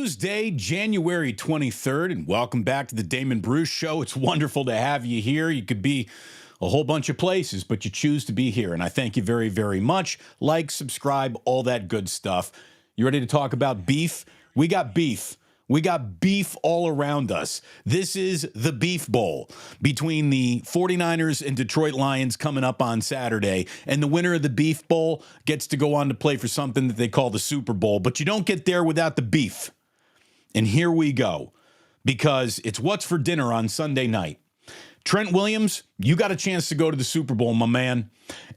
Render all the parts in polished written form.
Tuesday, January 23rd, and welcome back to the Damon Bruce Show. It's wonderful to have you here. You could be a whole bunch of places, but you choose to be here, and I thank you very, very much. Like, subscribe, all that good stuff. You ready to talk about beef? We got beef. We got beef all around us. This is the Beef Bowl between the 49ers and Detroit Lions coming up on Saturday. And the winner of the Beef Bowl gets to go on to play for something that they call the Super Bowl. But you don't get there without the beef. And here we go, because it's what's for dinner on Sunday night. Trent Williams, you got a chance to go to the Super Bowl, my man.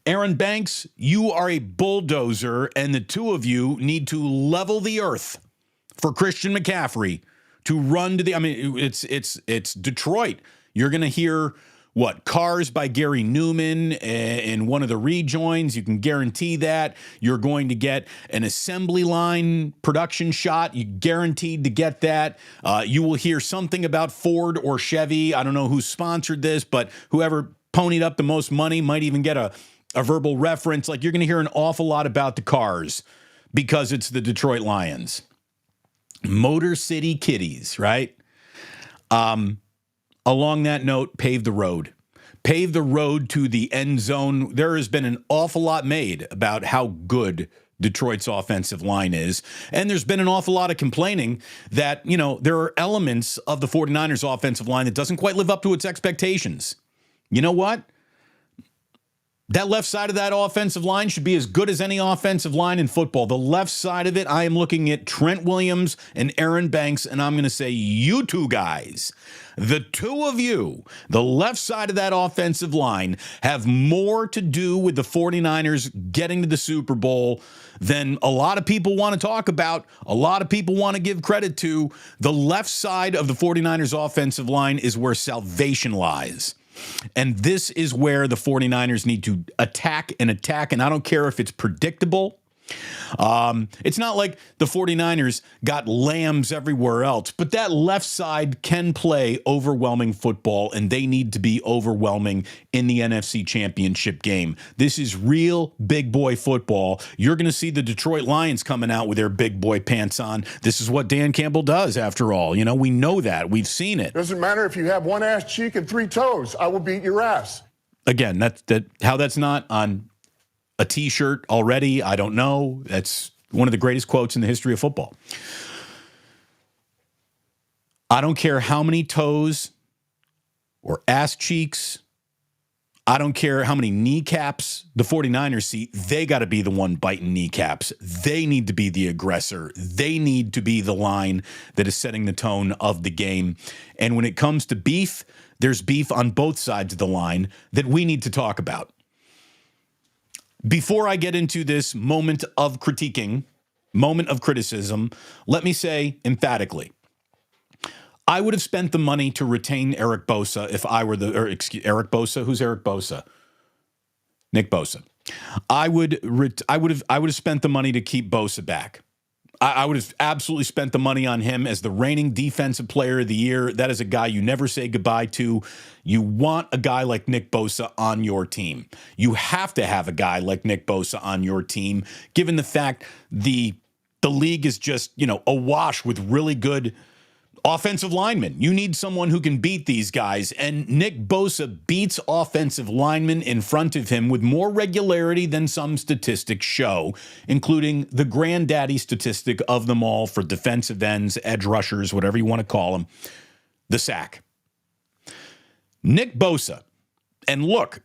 Aaron Banks, you are a bulldozer, and the two of you need to level the earth for Christian McCaffrey to run to the, it's Detroit. You're going to hear, Cars by Gary Newman in one of the rejoins. You can guarantee that. You're going to get an assembly line production shot. You're guaranteed to get that. You will hear something about Ford or Chevy. I don't know who sponsored this, but whoever ponied up the most money might even get a verbal reference. Like, you're going to hear an awful lot about the Cars because it's the Detroit Lions. Motor City Kitties, right? Along that note, pave the road. Pave the road to the end zone. There has been an awful lot made about how good Detroit's offensive line is. And there's been an awful lot of complaining that, there are elements of the 49ers offensive line that doesn't quite live up to its expectations. You know what? That left side of that offensive line should be as good as any offensive line in football. The left side of it, I am looking at Trent Williams and Aaron Banks, and I'm going to say, you two guys, the two of you, the left side of that offensive line, have more to do with the 49ers getting to the Super Bowl than a lot of people want to talk about, a lot of people want to give credit to. The left side of the 49ers offensive line is where salvation lies. And this is where the 49ers need to attack, and I don't care if it's predictable. It's not like the 49ers got lambs everywhere else, but that left side can play overwhelming football, and they need to be overwhelming in the NFC Championship game. This is real big boy football. You're going to see the Detroit Lions coming out with their big boy pants on. This is what Dan Campbell does, after all. We know that. We've seen it. Doesn't matter if you have one ass cheek and three toes. I will beat your ass. Again, how that's not on a T-shirt already, I don't know. That's one of the greatest quotes in the history of football. I don't care how many toes or ass cheeks. I don't care how many kneecaps the 49ers see. They got to be the one biting kneecaps. They need to be the aggressor. They need to be the line that is setting the tone of the game. And when it comes to beef, there's beef on both sides of the line that we need to talk about. Before I get into this moment of criticism, let me say emphatically, I would have spent the money to retain Eric Bosa if I were Eric Bosa. Who's Eric Bosa? Nick Bosa. I would have spent the money to keep Bosa back. I would have absolutely spent the money on him as the reigning defensive player of the year. That is a guy you never say goodbye to. You want a guy like Nick Bosa on your team. You have to have a guy like Nick Bosa on your team, given the fact the league is just, awash with really good offensive linemen. You need someone who can beat these guys, and Nick Bosa beats offensive linemen in front of him with more regularity than some statistics show, including the granddaddy statistic of them all for defensive ends, edge rushers, whatever you want to call them, the sack. Nick Bosa, and look,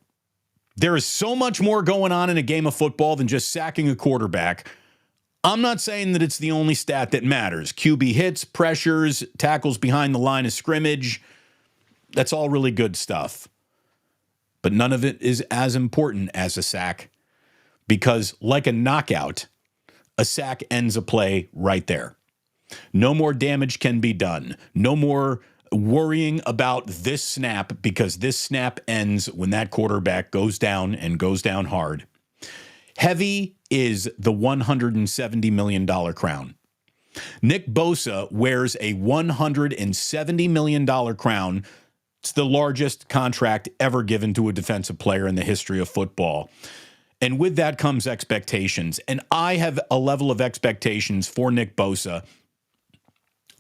there is so much more going on in a game of football than just sacking a quarterback. I'm not saying that it's the only stat that matters. QB hits, pressures, tackles behind the line of scrimmage. That's all really good stuff. But none of it is as important as a sack, because like a knockout, a sack ends a play right there. No more damage can be done. No more worrying about this snap, because this snap ends when that quarterback goes down and goes down hard. Heavy is the $170 million crown. Nick Bosa wears a $170 million crown. It's the largest contract ever given to a defensive player in the history of football. And with that comes expectations. And I have a level of expectations for Nick Bosa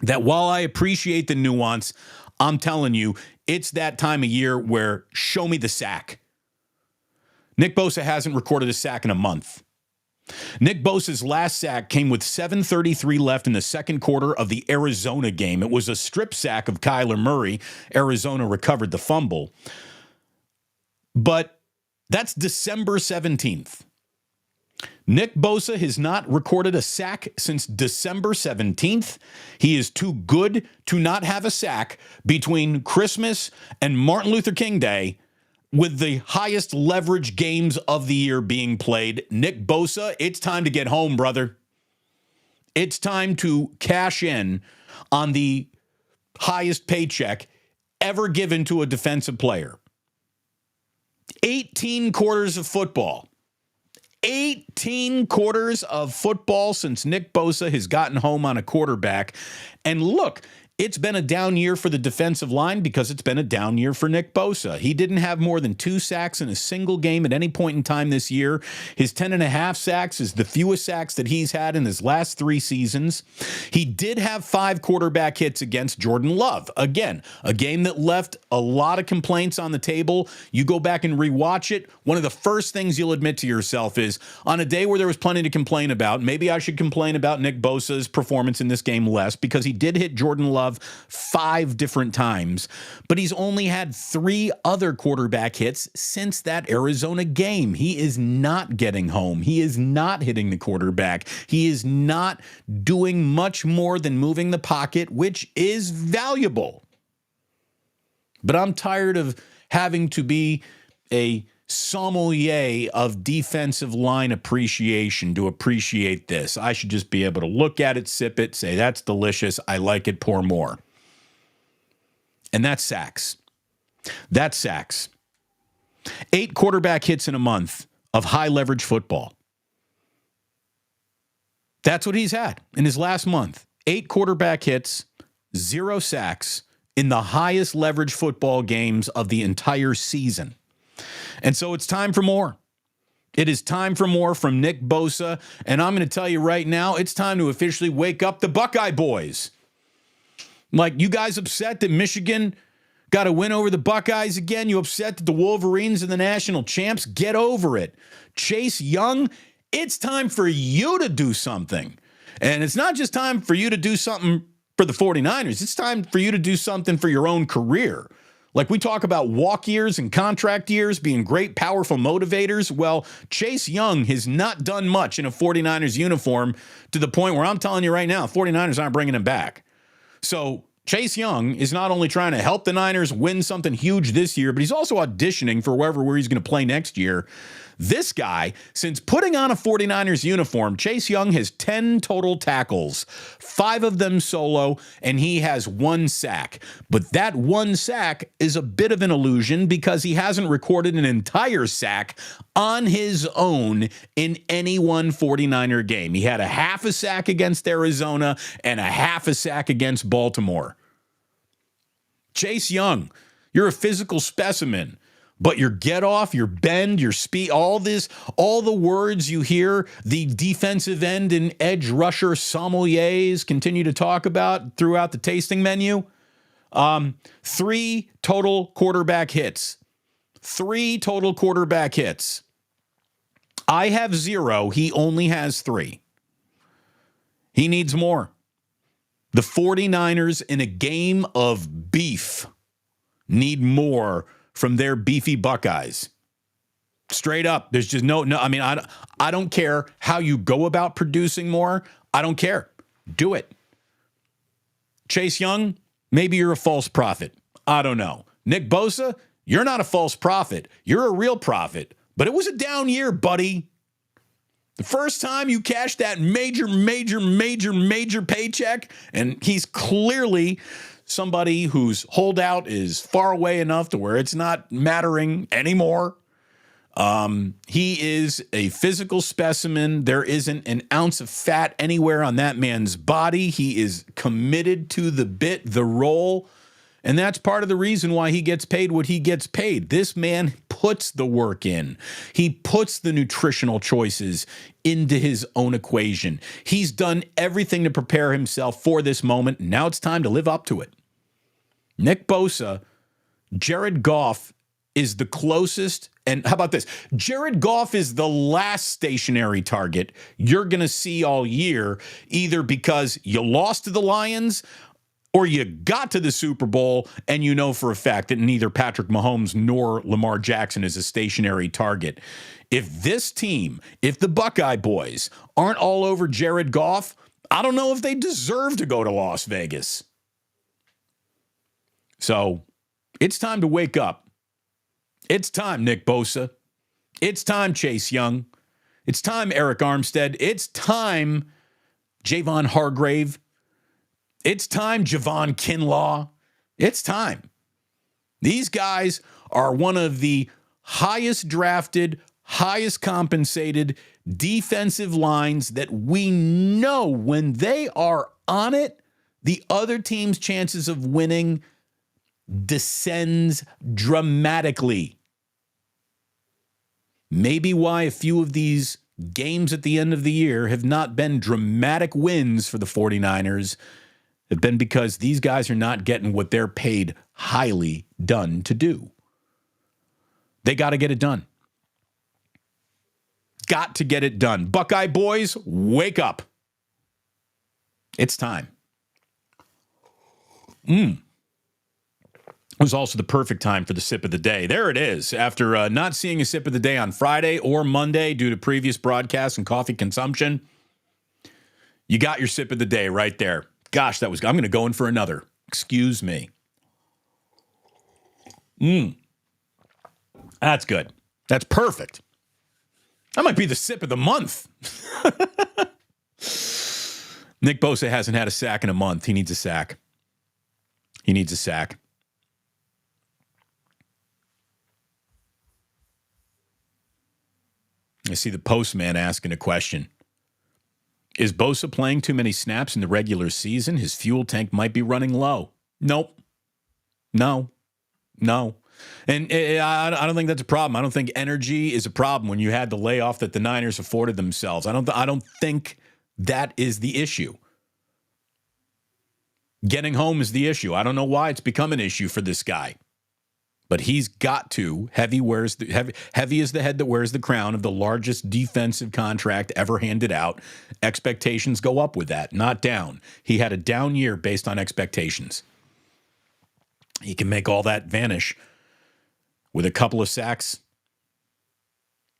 that while I appreciate the nuance, I'm telling you, it's that time of year where show me the sack. Nick Bosa hasn't recorded a sack in a month. Nick Bosa's last sack came with 7:33 left in the second quarter of the Arizona game. It was a strip sack of Kyler Murray. Arizona recovered the fumble. But that's December 17th. Nick Bosa has not recorded a sack since December 17th. He is too good to not have a sack between Christmas and Martin Luther King Day, with the highest leverage games of the year being played. Nick Bosa, it's time to get home, brother. It's time to cash in on the highest paycheck ever given to a defensive player. 18 quarters of football. 18 quarters of football since Nick Bosa has gotten home on a quarterback. And look, it's been a down year for the defensive line because it's been a down year for Nick Bosa. He didn't have more than 2 sacks in a single game at any point in time this year. His 10.5 sacks is the fewest sacks that he's had in his last 3 seasons. He did have 5 quarterback hits against Jordan Love. Again, a game that left a lot of complaints on the table. You go back and rewatch it. One of the first things you'll admit to yourself is, on a day where there was plenty to complain about, maybe I should complain about Nick Bosa's performance in this game less, because he did hit Jordan Love 5 different times, but he's only had 3 other quarterback hits since that Arizona game. He is not getting home. He is not hitting the quarterback. He is not doing much more than moving the pocket, which is valuable. But I'm tired of having to be a sommelier of defensive line appreciation to appreciate this. I should just be able to look at it, sip it, say, that's delicious, I like it, pour more. And that's sacks. That's sacks. 8 quarterback hits in a month of high leverage football. That's what he's had in his last month. 8 quarterback hits, 0 sacks in the highest leverage football games of the entire season. And so it's time for more. It is time for more from Nick Bosa. And I'm going to tell you right now, it's time to officially wake up the Buckeye boys. Like, you guys upset that Michigan got a win over the Buckeyes again? You upset that the Wolverines are the national champs? Get over it. Chase Young, it's time for you to do something. And it's not just time for you to do something for the 49ers. It's time for you to do something for your own career. Like, we talk about walk years and contract years being great, powerful motivators. Well, Chase Young has not done much in a 49ers uniform, to the point where I'm telling you right now, 49ers aren't bringing him back. So Chase Young is not only trying to help the Niners win something huge this year, but he's also auditioning for where he's going to play next year. This guy, since putting on a 49ers uniform, Chase Young has 10 total tackles, 5 of them solo, and he has 1 sack. But that 1 sack is a bit of an illusion because he hasn't recorded an entire sack on his own in any one 49er game. He had a half a sack against Arizona and a half a sack against Baltimore. Chase Young, you're a physical specimen. But your get off, your bend, your speed, all the words you hear the defensive end and edge rusher sommeliers continue to talk about throughout the tasting menu. 3 total quarterback hits. 3 total quarterback hits. I have 0. He only has 3. He needs more. The 49ers, in a game of beef, need more from their beefy Buckeyes. Straight up. There's just no, I mean, I don't care how you go about producing more. I don't care. Do it. Chase Young, maybe you're a false prophet. I don't know. Nick Bosa, you're not a false prophet. You're a real prophet. But it was a down year, buddy. The first time you cashed that major paycheck, and he's clearly somebody whose holdout is far away enough to where it's not mattering anymore. He is a physical specimen. There isn't an ounce of fat anywhere on that man's body. He is committed to the bit, the role. And that's part of the reason why he gets paid what he gets paid. This man puts the work in. He puts the nutritional choices into his own equation. He's done everything to prepare himself for this moment. Now it's time to live up to it. Nick Bosa, Jared Goff is the closest. And how about this? Jared Goff is the last stationary target you're going to see all year, either because you lost to the Lions or you got to the Super Bowl and you know for a fact that neither Patrick Mahomes nor Lamar Jackson is a stationary target. If this team, if the Buckeye boys aren't all over Jared Goff, I don't know if they deserve to go to Las Vegas. So it's time to wake up. It's time, Nick Bosa. It's time, Chase Young. It's time, Eric Armstead. It's time, Javon Hargrave. It's time, Javon Kinlaw. It's time. These guys are one of the highest drafted, highest compensated defensive lines that we know when they are on it, the other team's chances of winning descends dramatically. Maybe why a few of these games at the end of the year have not been dramatic wins for the 49ers have been because these guys are not getting what they're paid highly done to do. They got to get it done. Got to get it done. Buckeye boys, wake up. It's time. It was also the perfect time for the sip of the day. There it is. After not seeing a sip of the day on Friday or Monday due to previous broadcasts and coffee consumption, you got your sip of the day right there. Gosh, I'm going to go in for another. Excuse me. That's good. That's perfect. That might be the sip of the month. Nick Bosa hasn't had a sack in a month. He needs a sack. He needs a sack. I see the postman asking a question. Is Bosa playing too many snaps in the regular season? His fuel tank might be running low. Nope. No. And I don't think that's a problem. I don't think energy is a problem when you had the layoff that the Niners afforded themselves. I don't think that is the issue. Getting home is the issue. I don't know why it's become an issue for this guy. But he's got to. Heavy is the head that wears the crown of the largest defensive contract ever handed out. Expectations go up with that, not down. He had a down year based on expectations. He can make all that vanish with a couple of sacks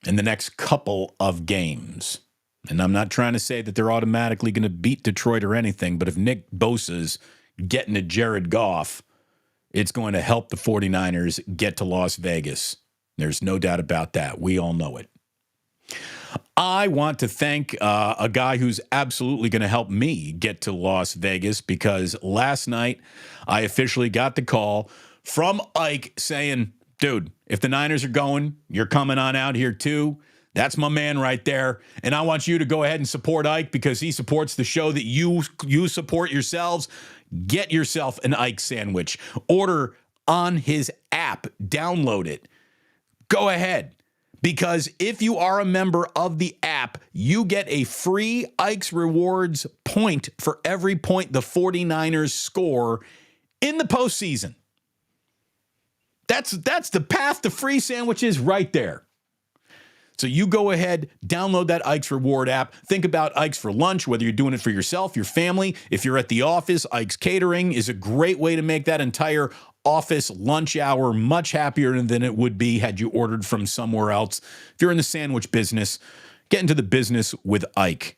in the next couple of games. And I'm not trying to say that they're automatically going to beat Detroit or anything, but if Nick Bosa's getting to Jared Goff, it's going to help the 49ers get to Las Vegas. There's no doubt about that. We all know it. I want to thank a guy who's absolutely going to help me get to Las Vegas because last night I officially got the call from Ike saying, dude, if the Niners are going, you're coming on out here too. That's my man right there. And I want you to go ahead and support Ike because he supports the show that you support yourselves. Get yourself an Ike sandwich. Order on his app. Download it. Go ahead. Because if you are a member of the app, you get a free Ike's Rewards point for every point the 49ers score in the postseason. That's the path to free sandwiches right there. So you go ahead, download that Ike's Reward app. Think about Ike's for lunch, whether you're doing it for yourself, your family. If you're at the office, Ike's Catering is a great way to make that entire office lunch hour much happier than it would be had you ordered from somewhere else. If you're in the sandwich business, get into the business with Ike.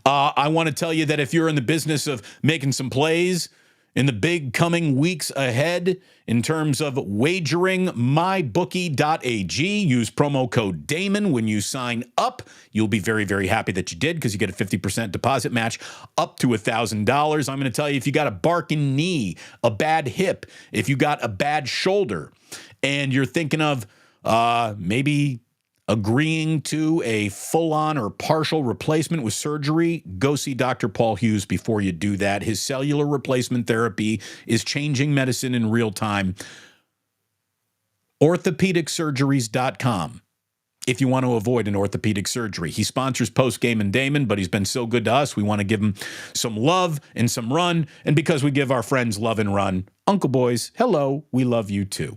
I want to tell you that if you're in the business of making some plays in the big coming weeks ahead in terms of wagering, mybookie.ag. Use promo code Damon when you sign up. You'll be very, very happy that you did because you get a 50% deposit match up to $1,000. I'm going to tell you, if you got a barking knee, a bad hip, if you got a bad shoulder, and you're thinking of maybe agreeing to a full-on or partial replacement with surgery, go see Dr. Paul Hughes before you do that. His cellular replacement therapy is changing medicine in real time. Orthopedicsurgeries.com. If you want to avoid an orthopedic surgery. He sponsors Postgame and Damon, but he's been so good to us, we want to give him some love and some run. And because we give our friends love and run, Uncle Boys, hello, we love you too.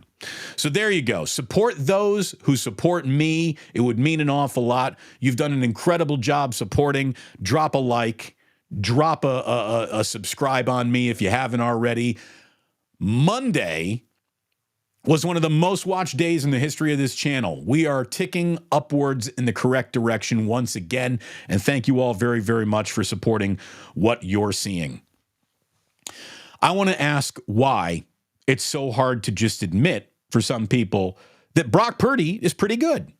So there you go. Support those who support me. It would mean an awful lot. You've done an incredible job supporting. Drop a like. Drop a subscribe on me if you haven't already. Monday was one of the most watched days in the history of this channel. We are ticking upwards in the correct direction once again, and thank you all very, very much for supporting what you're seeing. I want to ask why it's so hard to just admit for some people that Brock Purdy is pretty good.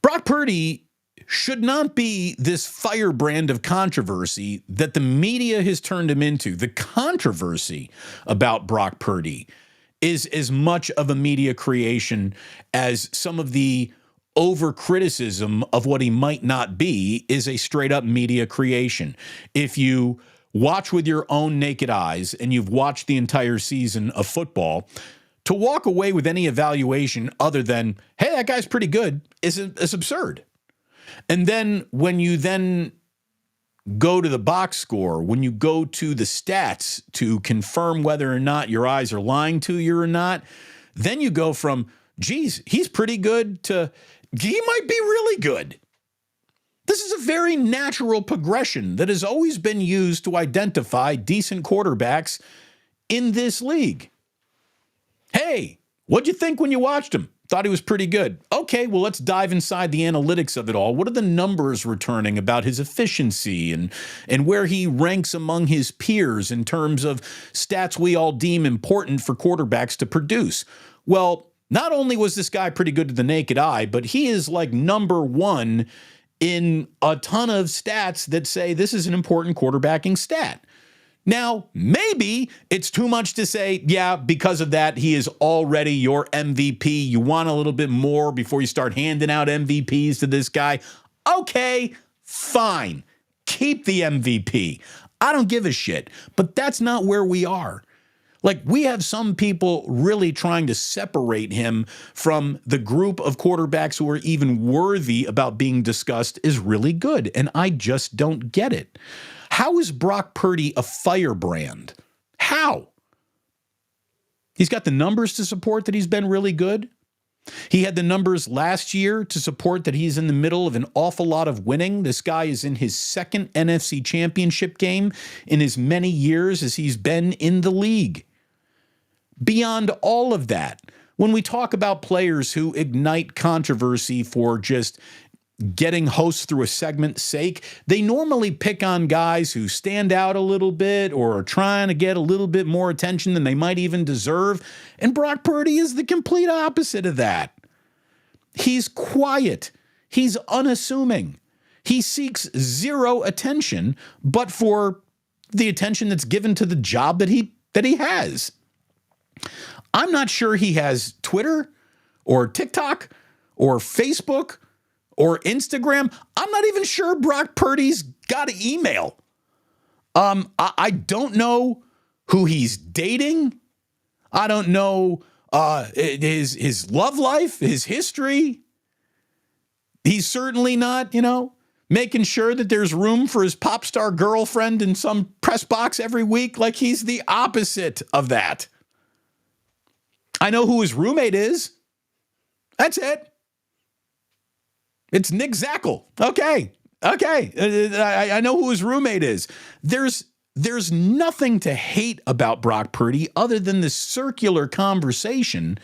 Brock Purdy should not be this firebrand of controversy that the media has turned him into. The controversy about Brock Purdy is as much of a media creation as some of the over-criticism of what he might not be is a straight-up media creation. If you watch with your own naked eyes and you've watched the entire season of football, to walk away with any evaluation other than, hey, that guy's pretty good, is absurd. And then when you then go to the box score, when you go to the stats to confirm whether or not your eyes are lying to you or not, then you go from, geez, he's pretty good to, he might be really good. This is a very natural progression that has always been used to identify decent quarterbacks in this league. Hey, what'd you think when you watched him? Thought he was pretty good. Okay, well, let's dive inside the analytics of it all. What are the numbers returning about his efficiency and where he ranks among his peers in terms of stats we all deem important for quarterbacks to produce? Well, not only was this guy pretty good to the naked eye, but he is like number one in a ton of stats that say this is an important quarterbacking stat. Now, maybe it's too much to say, yeah, because of that, he is already your MVP. You want a little bit more before you start handing out MVPs to this guy. Okay, fine. Keep the MVP. I don't give a shit. But that's not where we are. Like, we have some people really trying to separate him from the group of quarterbacks who are even worthy about being discussed as really good. And I just don't get it. How is Brock Purdy a firebrand? How? He's got the numbers to support that he's been really good. He had the numbers last year to support that he's in the middle of an awful lot of winning. This guy is in his second NFC championship game in as many years as he's been in the league. Beyond all of that, when we talk about players who ignite controversy for just getting hosts through a segment's sake, they normally pick on guys who stand out a little bit or are trying to get a little bit more attention than they might even deserve. And Brock Purdy is the complete opposite of that. He's quiet. He's unassuming. He seeks zero attention, but for the attention that's given to the job that he has. I'm not sure he has Twitter or TikTok or Facebook or Instagram. I'm not even sure Brock Purdy's got an email. I don't know who he's dating. I don't know his love life, his history. He's certainly not, making sure that there's room for his pop star girlfriend in some press box every week. Like, he's the opposite of that. I know who his roommate is. That's it. It's Nick Zackel. Okay. I know who his roommate is. There's nothing to hate about Brock Purdy other than the circular conversation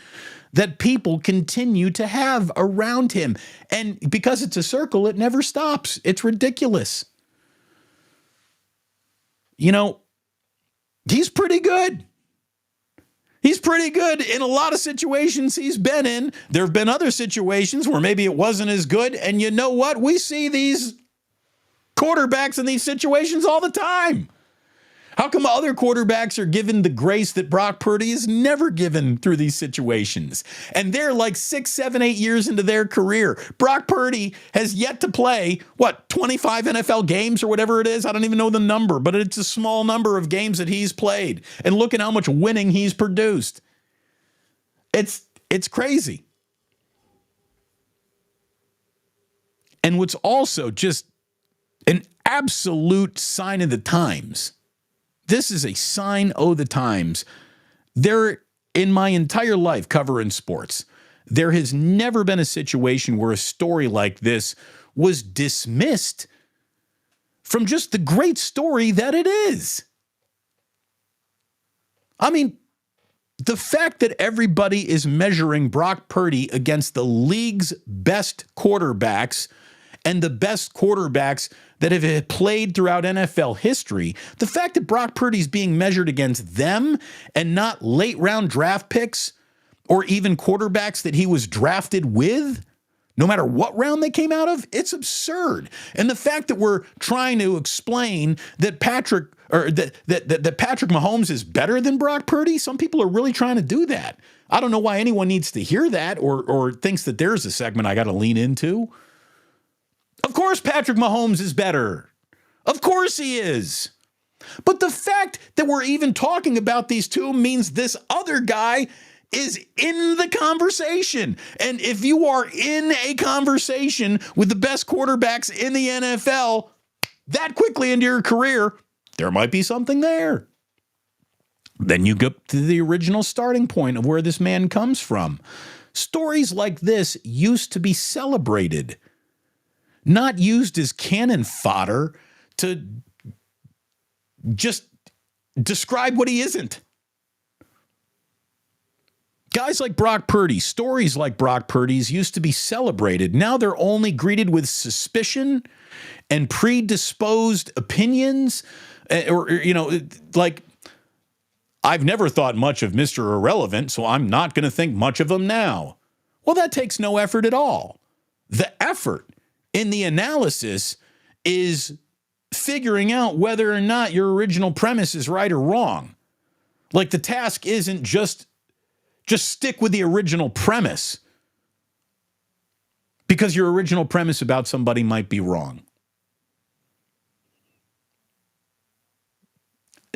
that people continue to have around him. And because it's a circle, it never stops. It's ridiculous. He's pretty good. He's pretty good in a lot of situations he's been in. There have been other situations where maybe it wasn't as good. And you know what? We see these quarterbacks in these situations all the time. How come other quarterbacks are given the grace that Brock Purdy is never given through these situations? And they're like 6, 7, 8 years into their career. Brock Purdy has yet to play, 25 NFL games or whatever it is? I don't even know the number, but it's a small number of games that he's played. And look at how much winning he's produced. It's crazy. And what's also just an absolute sign of the times. This is a sign of the times. In my entire life covering sports, there has never been a situation where a story like this was dismissed from just the great story that it is. I mean, the fact that everybody is measuring Brock Purdy against the league's best quarterbacks and the best quarterbacks that have played throughout NFL history, the fact that Brock Purdy's being measured against them and not late round draft picks or even quarterbacks that he was drafted with, no matter what round they came out of, it's absurd. And the fact that we're trying to explain that Patrick Mahomes is better than Brock Purdy, some people are really trying to do that. I don't know why anyone needs to hear that or thinks that there's a segment I got to lean into. Of course Patrick Mahomes is better. Of course he is. But the fact that we're even talking about these two means this other guy is in the conversation. And if you are in a conversation with the best quarterbacks in the NFL that quickly into your career, there might be something there. Then you go to the original starting point of where this man comes from. Stories like this used to be celebrated, not used as cannon fodder to just describe what he isn't. Guys like Brock Purdy, stories like Brock Purdy's used to be celebrated. Now they're only greeted with suspicion and predisposed opinions. Like, I've never thought much of Mr. Irrelevant, so I'm not going to think much of him now. Well, that takes no effort at all. The effort in the analysis is figuring out whether or not your original premise is right or wrong. Like, the task isn't just stick with the original premise, because your original premise about somebody might be wrong.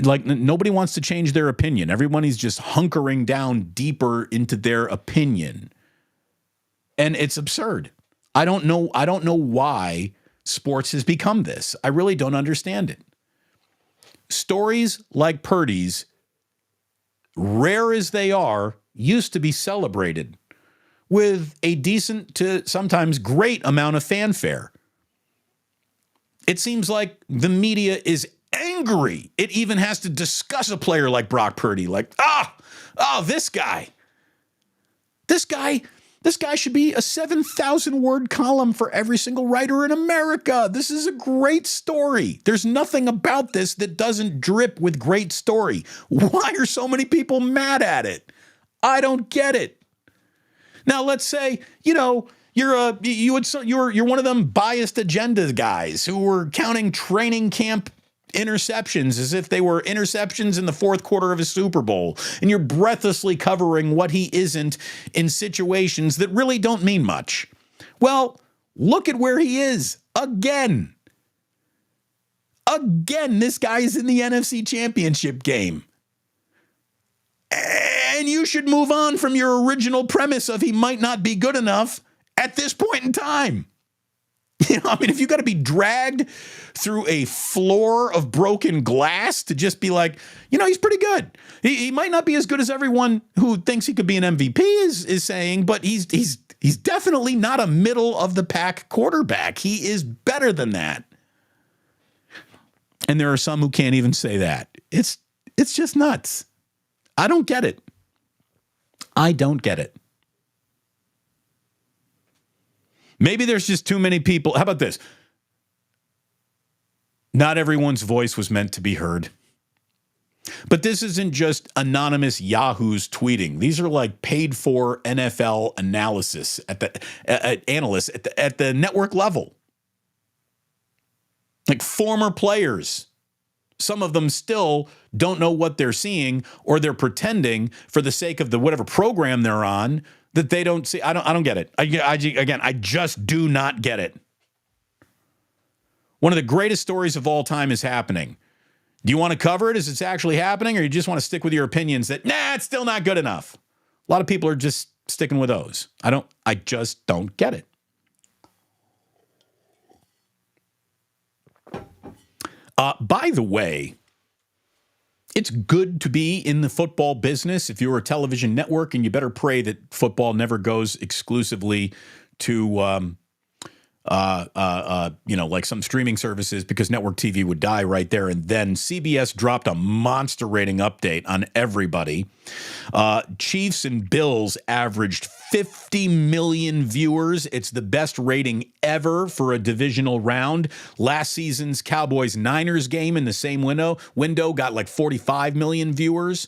Like, nobody wants to change their opinion. Everybody's just hunkering down deeper into their opinion. And it's absurd. I don't know why sports has become this. I really don't understand it. Stories like Purdy's, rare as they are, used to be celebrated with a decent to sometimes great amount of fanfare. It seems like the media is angry. It even has to discuss a player like Brock Purdy. Like, this guy should be a 7,000 word column for every single writer in America. This is a great story. There's nothing about this that doesn't drip with great story. Why are so many people mad at it? I don't get it. Now, let's say, you're one of them biased agenda guys who were counting training camp interceptions as if they were interceptions in the fourth quarter of a Super Bowl, and you're breathlessly covering what he isn't in situations that really don't mean much. Well, look at where he is again. Again, this guy is in the NFC Championship game. And you should move on from your original premise of he might not be good enough at this point in time. If you got to be dragged through a floor of broken glass to just be like, he's pretty good. He might not be as good as everyone who thinks he could be an MVP is saying, but he's definitely not a middle of the pack quarterback. He is better than that. And there are some who can't even say that. It's just nuts. I don't get it. I don't get it. Maybe there's just too many people. How about this? Not everyone's voice was meant to be heard. But this isn't just anonymous yahoos tweeting. These are like paid for NFL analysis analysts at the network level. Like former players some of them still don't know what they're seeing, or they're pretending for the sake of the whatever program they're on that they don't see. I don't get it. I just do not get it. One of the greatest stories of all time is happening. Do you want to cover it as it's actually happening, or you just want to stick with your opinions that, it's still not good enough? A lot of people are just sticking with those. I just don't get it. By the way, it's good to be in the football business if you're a television network, and you better pray that football never goes exclusively to like some streaming services, because network TV would die right there. And then CBS dropped a monster rating update on everybody. Chiefs and Bills averaged 50 million viewers. It's the best rating ever for a divisional round. Last season's Cowboys-Niners game in the same window got like 45 million viewers.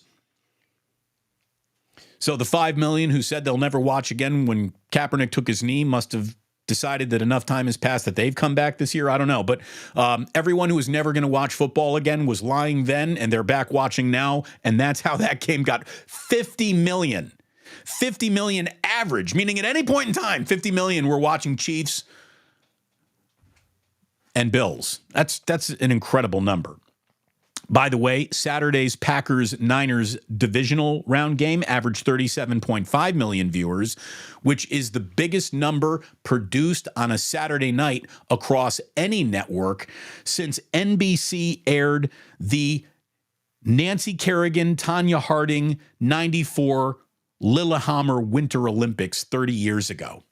So the 5 million who said they'll never watch again when Kaepernick took his knee must have decided that enough time has passed that they've come back this year. I don't know. But everyone who was never going to watch football again was lying then, and they're back watching now. And that's how that game got 50 million. 50 million average, meaning at any point in time, 50 million were watching Chiefs and Bills. That's an incredible number. By the way, Saturday's Packers-Niners divisional round game averaged 37.5 million viewers, which is the biggest number produced on a Saturday night across any network since NBC aired the Nancy Kerrigan, Tanya Harding, 94 Lillehammer Winter Olympics 30 years ago.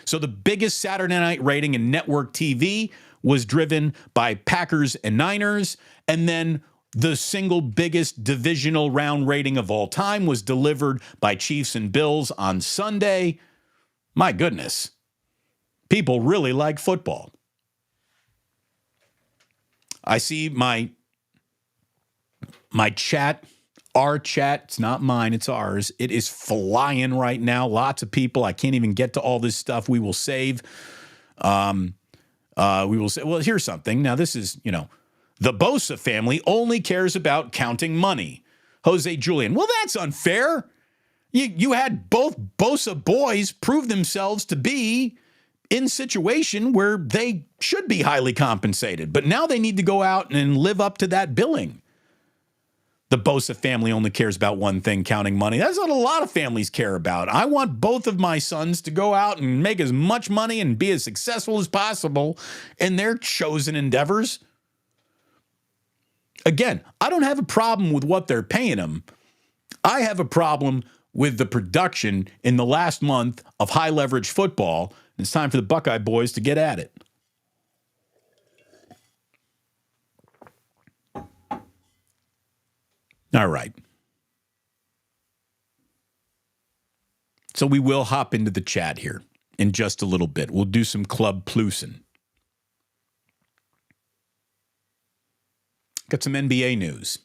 So the biggest Saturday night rating in network TV was driven by Packers and Niners, and then the single biggest divisional round rating of all time was delivered by Chiefs and Bills on Sunday. My goodness. People really like football. I see my chat, our chat, it's not mine, it's ours. It is flying right now. Lots of people. I can't even get to all this stuff. We will save. We will say, well, here's something. Now, this is, the Bosa family only cares about counting money. Jose Julian. Well, that's unfair. You had both Bosa boys prove themselves to be in a situation where they should be highly compensated, but now they need to go out and live up to that billing. The Bosa family only cares about one thing, counting money. That's what a lot of families care about. I want both of my sons to go out and make as much money and be as successful as possible in their chosen endeavors. Again, I don't have a problem with what they're paying them. I have a problem with the production in the last month of high leverage football. It's time for the Buckeye boys to get at it. All right. So we will hop into the chat here in just a little bit. We'll do some Club Plusin. Got some NBA news.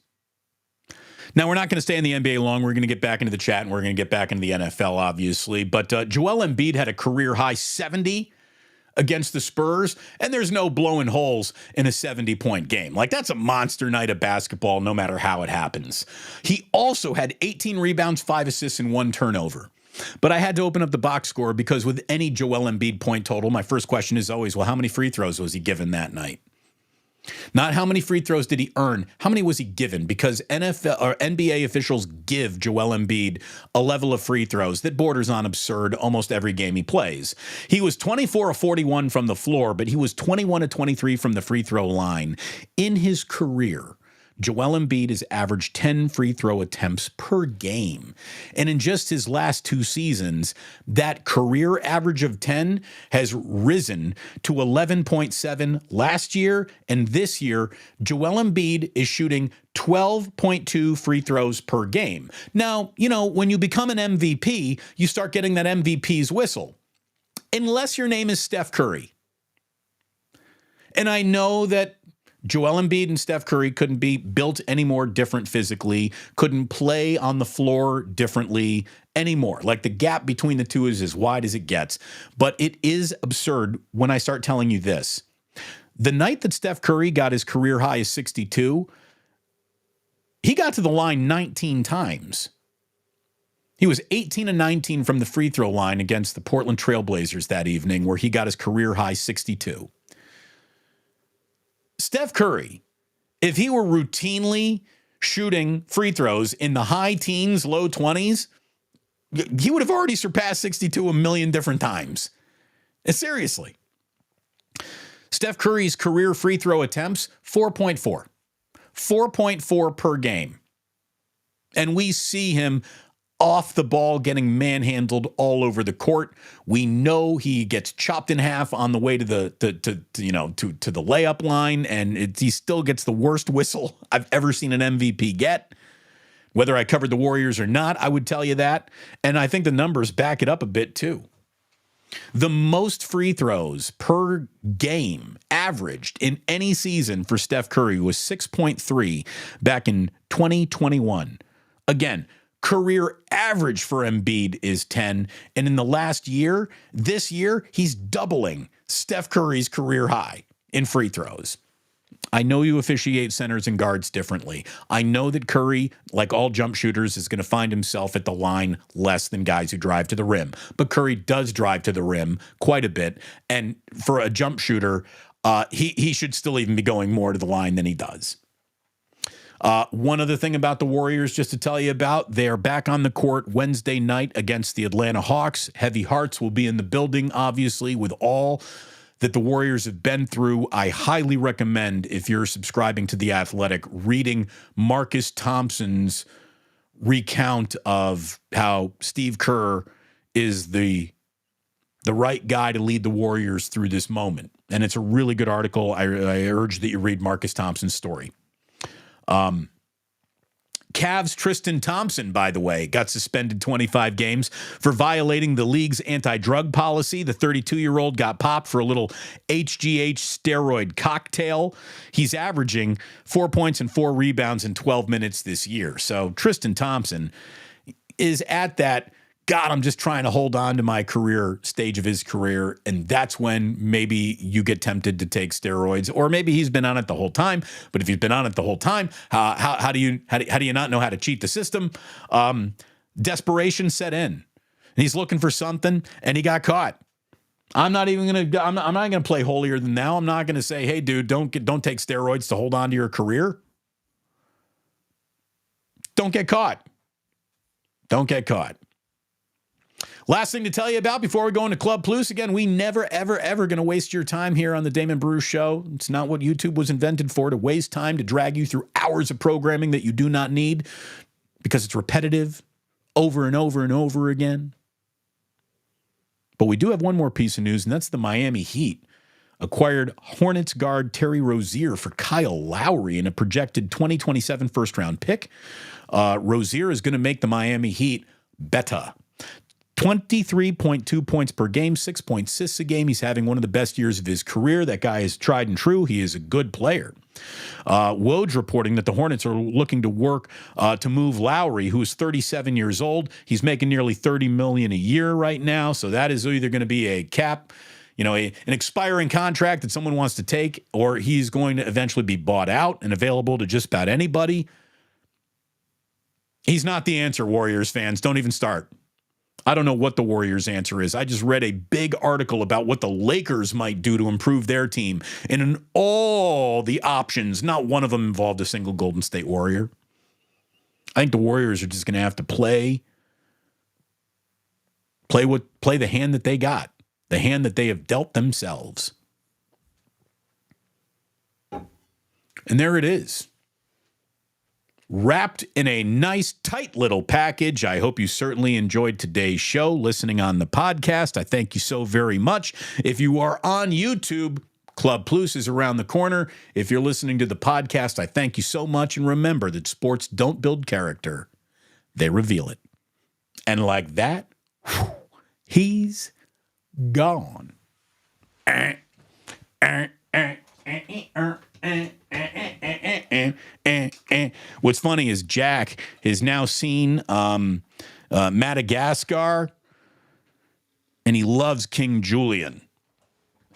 Now, we're not going to stay in the NBA long. We're going to get back into the chat, and we're going to get back into the NFL, obviously. But Joel Embiid had a career-high 70 against the Spurs, and there's no blowing holes in a 70-point game. Like, that's a monster night of basketball, no matter how it happens. He also had 18 rebounds, 5 assists, and 1 turnover. But I had to open up the box score because with any Joel Embiid point total, my first question is always, well, how many free throws was he given that night? Not how many free throws did he earn, how many was he given? Because NFL or NBA officials give Joel Embiid a level of free throws that borders on absurd almost every game he plays. He was 24 of 41 from the floor, but he was 21 of 23 from the free throw line. In his career, Joel Embiid has averaged 10 free throw attempts per game. And in just his last 2 seasons, that career average of 10 has risen to 11.7 last year. And this year, Joel Embiid is shooting 12.2 free throws per game. Now, when you become an MVP, you start getting that MVP's whistle. Unless your name is Steph Curry. And I know that Joel Embiid and Steph Curry couldn't be built any more different physically, couldn't play on the floor differently anymore. Like, the gap between the two is as wide as it gets. But it is absurd when I start telling you this. The night that Steph Curry got his career high of 62, he got to the line 19 times. He was 18 and 19 from the free throw line against the Portland Trail Blazers that evening, where he got his career high 62. Steph Curry, if he were routinely shooting free throws in the high teens, low 20s, he would have already surpassed 62 a million different times. Seriously. Steph Curry's career free throw attempts, 4.4. 4.4 per game. And we see him off the ball getting manhandled all over the court. We know he gets chopped in half on the way to the layup line, and he still gets the worst whistle I've ever seen an MVP get. Whether I covered the Warriors or not, I would tell you that. And I think the numbers back it up a bit too. The most free throws per game averaged in any season for Steph Curry was 6.3 back in 2021. Again, career average for Embiid is 10. And in the last year, this year, he's doubling Steph Curry's career high in free throws. I know you officiate centers and guards differently. I know that Curry, like all jump shooters, is going to find himself at the line less than guys who drive to the rim. But Curry does drive to the rim quite a bit. And for a jump shooter, he should still even be going more to the line than he does. One other thing about the Warriors, just to tell you about, they're back on the court Wednesday night against the Atlanta Hawks. Heavy hearts will be in the building, obviously, with all that the Warriors have been through. I highly recommend, if you're subscribing to The Athletic, reading Marcus Thompson's recount of how Steve Kerr is the right guy to lead the Warriors through this moment. And it's a really good article. I urge that you read Marcus Thompson's story. Cavs' Tristan Thompson, by the way, got suspended 25 games for violating the league's anti-drug policy. The 32-year-old got popped for a little HGH steroid cocktail. He's averaging 4 points and 4 rebounds in 12 minutes this year. So Tristan Thompson is at that, God, I'm just trying to hold on to my career stage of his career. And that's when maybe you get tempted to take steroids, or maybe he's been on it the whole time. But if he's been on it the whole time, how do you not know how to cheat the system? Desperation set in, and he's looking for something, and he got caught. I'm not gonna play holier than thou. I'm not gonna say, hey, dude, don't take steroids to hold on to your career. Don't get caught. Don't get caught. Last thing to tell you about before we go into Club Plus. Again, we never, ever, ever going to waste your time here on the Damon Bruce Show. It's not what YouTube was invented for, to waste time, to drag you through hours of programming that you do not need because it's repetitive over and over and over again. But we do have one more piece of news, and that's the Miami Heat acquired Hornets guard Terry Rozier for Kyle Lowry in a projected 2027 first-round pick. Rozier is going to make the Miami Heat better. 23.2 points per game, 6.6 a game. He's having one of the best years of his career. That guy is tried and true. He is a good player. Woj reporting that the Hornets are looking to work to move Lowry, who is 37 years old. He's making nearly $30 million a year right now. So that is either going to be a cap, an expiring contract that someone wants to take, or he's going to eventually be bought out and available to just about anybody. He's not the answer, Warriors fans. Don't even start. I don't know what the Warriors' answer is. I just read a big article about what the Lakers might do to improve their team. And in all the options, not one of them involved a single Golden State Warrior. I think the Warriors are just going to have to play the hand that they got, the hand that they have dealt themselves. And there it is. Wrapped in a nice, tight little package. I hope you certainly enjoyed today's show, listening on the podcast. I thank you so very much. If you are on YouTube, Club Plus is around the corner. If you're listening to the podcast, I thank you so much. And remember that sports don't build character. They reveal it. And like that, he's gone. What's funny is Jack has now seen Madagascar, and he loves King Julian.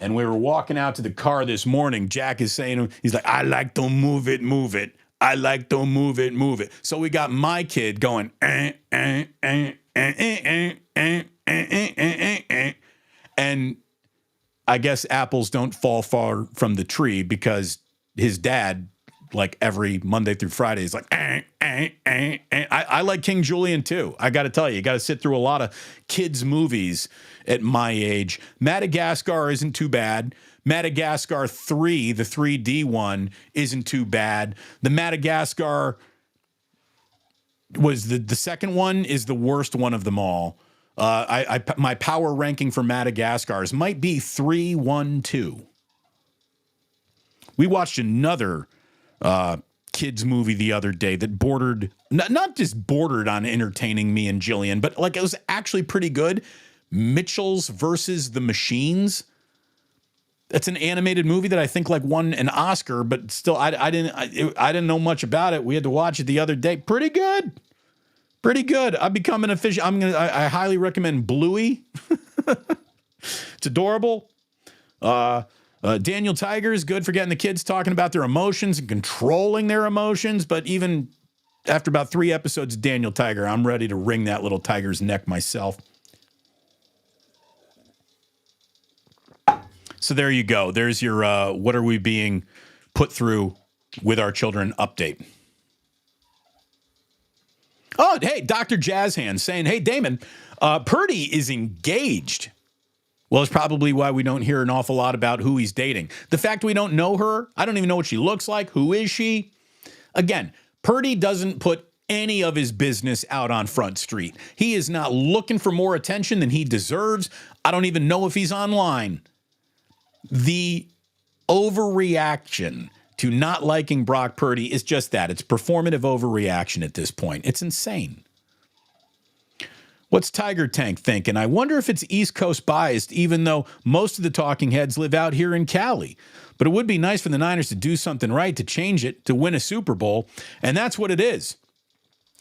And we were walking out to the car this morning. Jack is saying, he's like, I like to move it, move it. I like to move it, move it. So we got my kid going, and I guess apples don't fall far from the tree because his dad, like every Monday through Friday, is like, I like King Julian too. I got to tell you got to sit through a lot of kids' movies at my age. Madagascar isn't too bad. Madagascar 3, the 3D one, isn't too bad. The Madagascar was the second one is the worst one of them all. My power ranking for Madagascars might be 3, 1, 2. We watched another kids movie the other day that bordered, not just bordered on entertaining me and Jillian, but like it was actually pretty good. Mitchells versus the Machines. That's an animated movie that I think like won an Oscar, but still I didn't know much about it. We had to watch it the other day. Pretty good. Pretty good. I've become an official. I highly recommend Bluey. It's adorable. Daniel Tiger is good for getting the kids talking about their emotions and controlling their emotions. But even after about 3 episodes of Daniel Tiger, I'm ready to wring that little tiger's neck myself. So there you go. There's your what are we being put through with our children update. Oh, hey, Dr. Jazz Hands saying, hey, Damon, Purdy is engaged. Well, it's probably why we don't hear an awful lot about who he's dating. The fact we don't know her, I don't even know what she looks like. Who is she? Again, Purdy doesn't put any of his business out on Front Street. He is not looking for more attention than he deserves. I don't even know if he's online. The overreaction to not liking Brock Purdy is just that. It's performative overreaction at this point. It's insane. What's Tiger Tank thinking? I wonder if it's East Coast biased, even though most of the talking heads live out here in Cali. But it would be nice for the Niners to do something right, to change it, to win a Super Bowl. And that's what it is.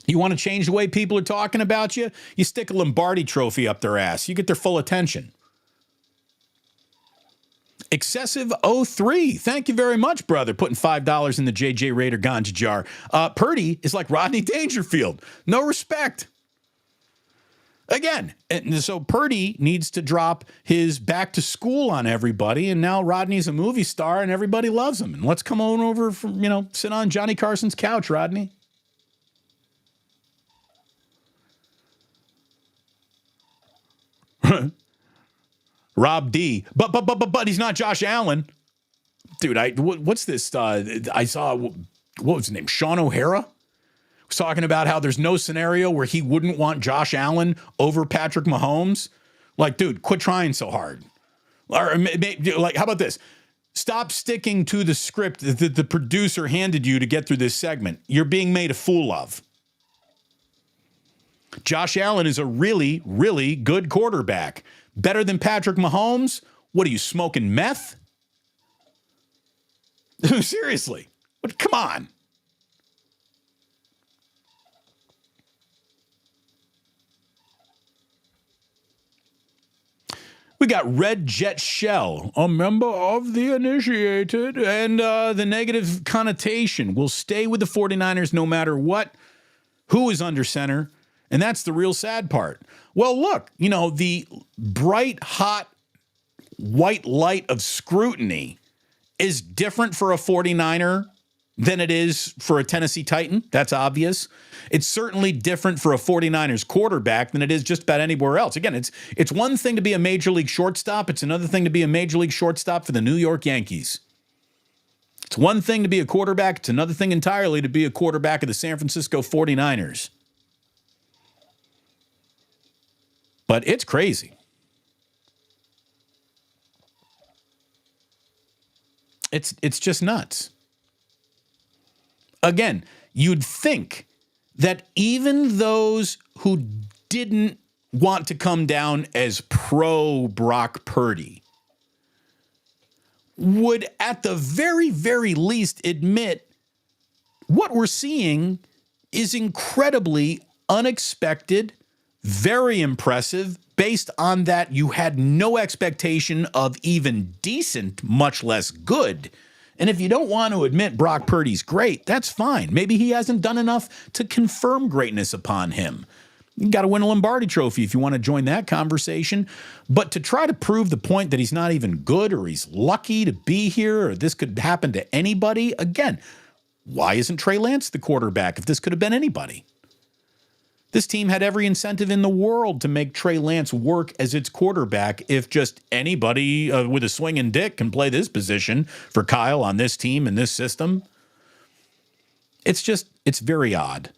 You want to change the way people are talking about you? You stick a Lombardi trophy up their ass. You get their full attention. Excessive 03. Thank you very much, brother. Putting $5 in the JJ Raider ganja jar. Purdy is like Rodney Dangerfield. No respect. Again, and so Purdy needs to drop his back to school on everybody, and now Rodney's a movie star and everybody loves him. And let's come on over from, sit on Johnny Carson's couch, Rodney. Rob D. But he's not Josh Allen. Dude, what's this? I saw, what was his name? Sean O'Hara was talking about how there's no scenario where he wouldn't want Josh Allen over Patrick Mahomes. Like, dude, quit trying so hard. Or like, how about this? Stop sticking to the script that the producer handed you to get through this segment. You're being made a fool of. Josh Allen is a really, really good quarterback. Better than Patrick Mahomes? What are you, smoking meth? Seriously. Come on. We got Red Jet Shell, a member of the initiated, and the negative connotation will stay with the 49ers no matter what, who is under center. And that's the real sad part. Well, look, the bright, hot, white light of scrutiny is different for a 49er than it is for a Tennessee Titan. That's obvious. It's certainly different for a 49ers quarterback than it is just about anywhere else. Again, it's one thing to be a major league shortstop. It's another thing to be a major league shortstop for the New York Yankees. It's one thing to be a quarterback. It's another thing entirely to be a quarterback of the San Francisco 49ers. But it's crazy. It's just nuts. Again, you'd think that even those who didn't want to come down as pro Brock Purdy would at the very, very least admit what we're seeing is incredibly unexpected, very impressive, Based on that, you had no expectation of even decent, much less good. And if you don't want to admit Brock Purdy's great, that's fine. Maybe he hasn't done enough to confirm greatness upon him. You got to win a Lombardi trophy if you want to join that conversation. But to try to prove the point that he's not even good or he's lucky to be here or this could happen to anybody, again, why isn't Trey Lance the quarterback if this could have been anybody? This team had every incentive in the world to make Trey Lance work as its quarterback if just anybody with a swinging dick can play this position for Kyle on this team and this system. It's very odd.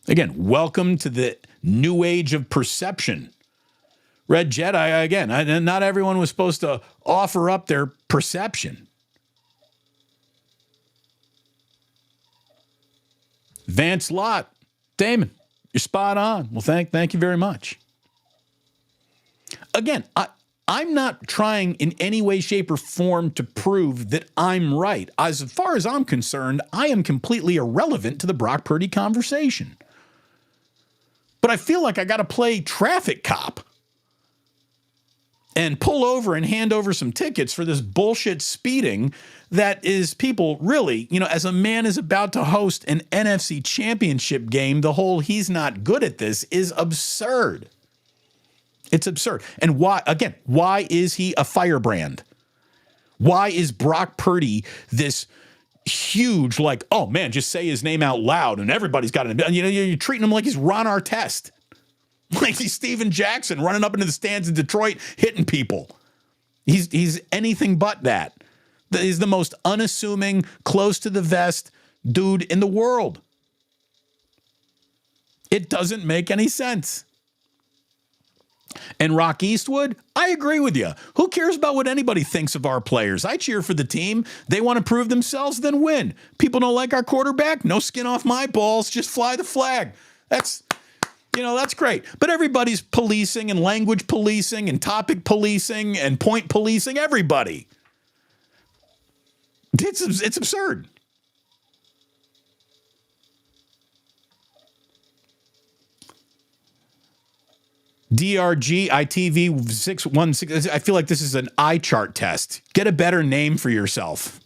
Again, welcome to the new age of perception. Red Jedi, again, not everyone was supposed to offer up their perception. Vance Lott, Damon, you're spot on. Well, thank you very much. Again, I'm not trying in any way, shape, or form to prove that I'm right. As far as I'm concerned, I am completely irrelevant to the Brock Purdy conversation. But I feel like I got to play traffic cop and pull over and hand over some tickets for this bullshit speeding that is people really, as a man is about to host an NFC championship game, the whole he's not good at this is absurd. It's absurd. And why is he a firebrand? Why is Brock Purdy this huge, like, oh man, just say his name out loud and everybody's got it. You're treating him like he's Ron Artest. Like he's Steven Jackson running up into the stands in Detroit, hitting people. He's anything but that. He's the most unassuming, close to the vest dude in the world. It doesn't make any sense. And Rock Eastwood, I agree with you. Who cares about what anybody thinks of our players? I cheer for the team. They want to prove themselves, then win. People don't like our quarterback? No skin off my balls. Just fly the flag. That's great. But everybody's policing and language policing and topic policing and point policing everybody. It's absurd. DRG ITV 616. I feel like this is an eye chart test. Get a better name for yourself.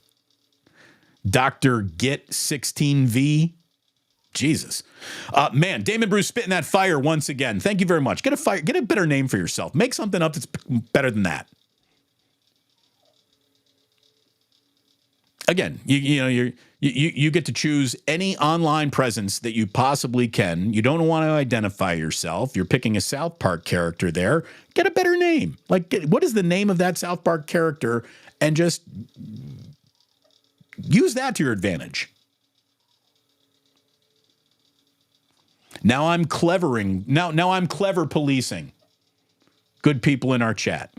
Dr. Git 16V. Jesus. Man, Damon Bruce spitting that fire once again. Thank you very much. Get a better name for yourself. Make something up that's better than that. Again, you get to choose any online presence that you possibly can. You don't want to identify yourself. You're picking a South Park character there. Get a better name. What is the name of that South Park character? And just use that to your advantage. Now I'm clevering. Now I'm clever policing. Good people in our chat.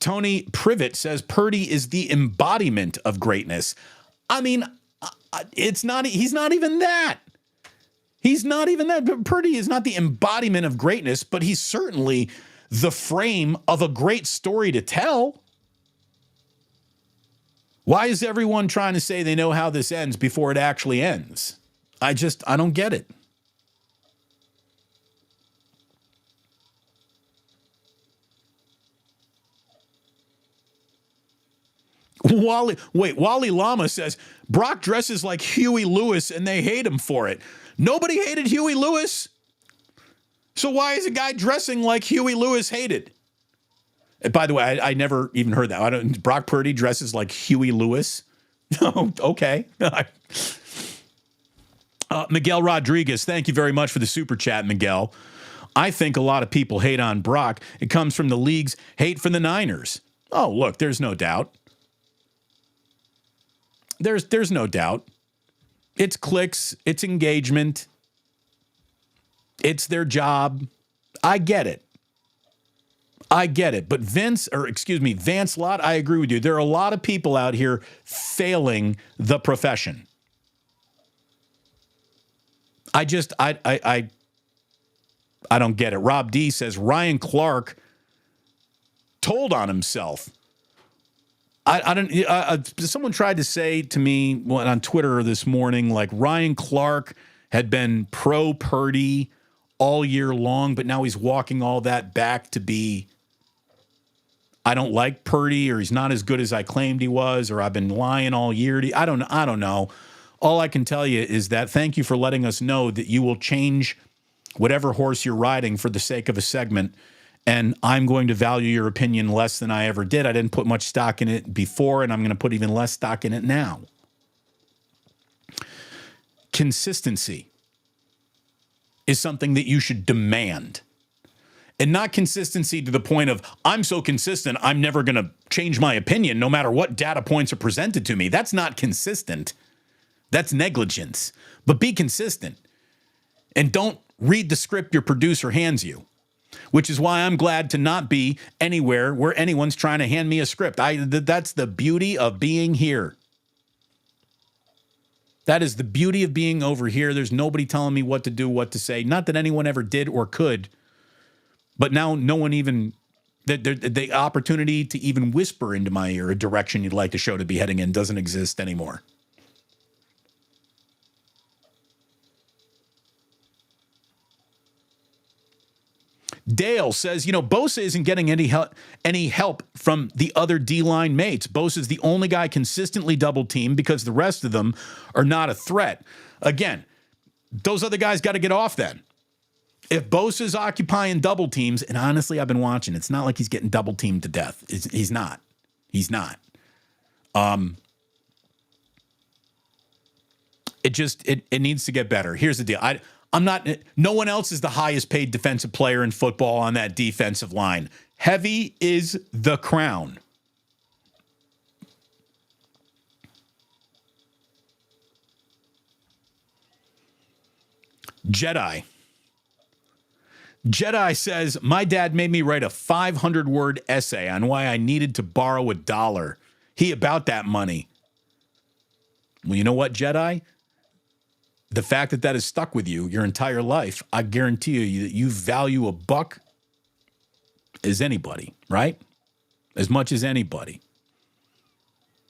Tony Privet says Purdy is the embodiment of greatness. I mean, he's not even that. He's not even that. Purdy is not the embodiment of greatness, but he's certainly the frame of a great story to tell. Why is everyone trying to say they know how this ends before it actually ends? I don't get it. Wally Lama says, Brock dresses like Huey Lewis and they hate him for it. Nobody hated Huey Lewis. So why is a guy dressing like Huey Lewis hated? And by the way, I never even heard that. Brock Purdy dresses like Huey Lewis. Oh, okay. Miguel Rodriguez, thank you very much for the super chat, Miguel. I think a lot of people hate on Brock. It comes from the league's hate for the Niners. Oh, look, there's no doubt. There's no doubt. It's clicks. It's engagement. It's their job. I get it. But Vance Lott, I agree with you. There are a lot of people out here failing the profession. I don't get it. Rob D says Ryan Clark told on himself. I don't. Someone tried to say to me on Twitter this morning, like Ryan Clark had been pro Purdy all year long, but now he's walking all that back to be, I don't like Purdy, or he's not as good as I claimed he was, or I've been lying all year. I don't know. All I can tell you is that thank you for letting us know that you will change whatever horse you're riding for the sake of a segment. And I'm going to value your opinion less than I ever did. I didn't put much stock in it before, and I'm going to put even less stock in it now. Consistency is something that you should demand. And not consistency to the point of, I'm so consistent, I'm never going to change my opinion no matter what data points are presented to me. That's not consistent. That's negligence. But be consistent. And don't read the script your producer hands you. Which is why I'm glad to not be anywhere where anyone's trying to hand me a script. That's the beauty of being here. That is the beauty of being over here. There's nobody telling me what to do, what to say. Not that anyone ever did or could. But now no one even, the opportunity to even whisper into my ear a direction you'd like the show to be heading in doesn't exist anymore. Dale says, Bosa isn't getting any help from the other D-line mates. Bosa's the only guy consistently double-teamed because the rest of them are not a threat. Again, those other guys got to get off then. If Bosa's occupying double teams, and honestly, I've been watching, it's not like he's getting double-teamed to death. He's not. He's not. It needs to get better. Here's the deal. No one else is the highest paid defensive player in football on that defensive line. Heavy is the crown. Jedi says, my dad made me write a 500-word essay on why I needed to borrow $1. He about that money. Well, you know what, Jedi? The fact that has stuck with you your entire life, I guarantee you that you value $1 as anybody, right? As much as anybody.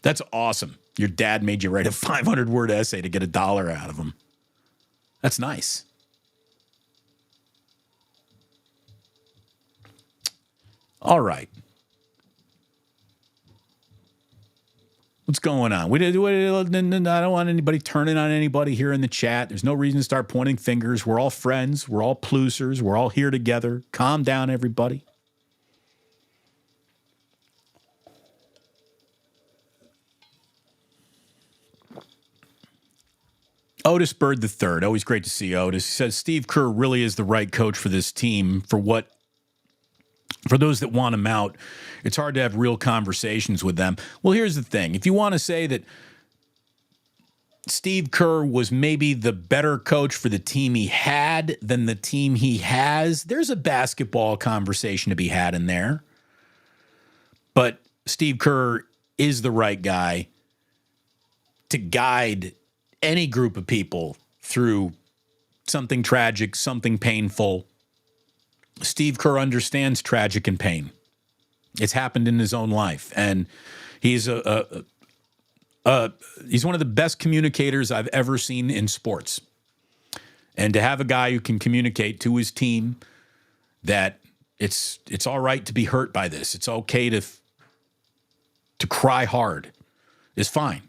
That's awesome. Your dad made you write a 500-word essay to get $1 out of him. That's nice. All right. What's going on? I don't want anybody turning on anybody here in the chat. There's no reason to start pointing fingers. We're all friends. We're all plusers. We're all here together. Calm down, everybody. Otis Bird III. Always great to see Otis. He says Steve Kerr really is the right coach for this team. For those that want him out, it's hard to have real conversations with them. Well, here's the thing. If you want to say that Steve Kerr was maybe the better coach for the team he had than the team he has, there's a basketball conversation to be had in there. But Steve Kerr is the right guy to guide any group of people through something tragic, something painful. Steve Kerr understands tragic and pain. It's happened in his own life, and he's he's one of the best communicators I've ever seen in sports. And to have a guy who can communicate to his team that it's all right to be hurt by this, it's okay to cry hard, is fine.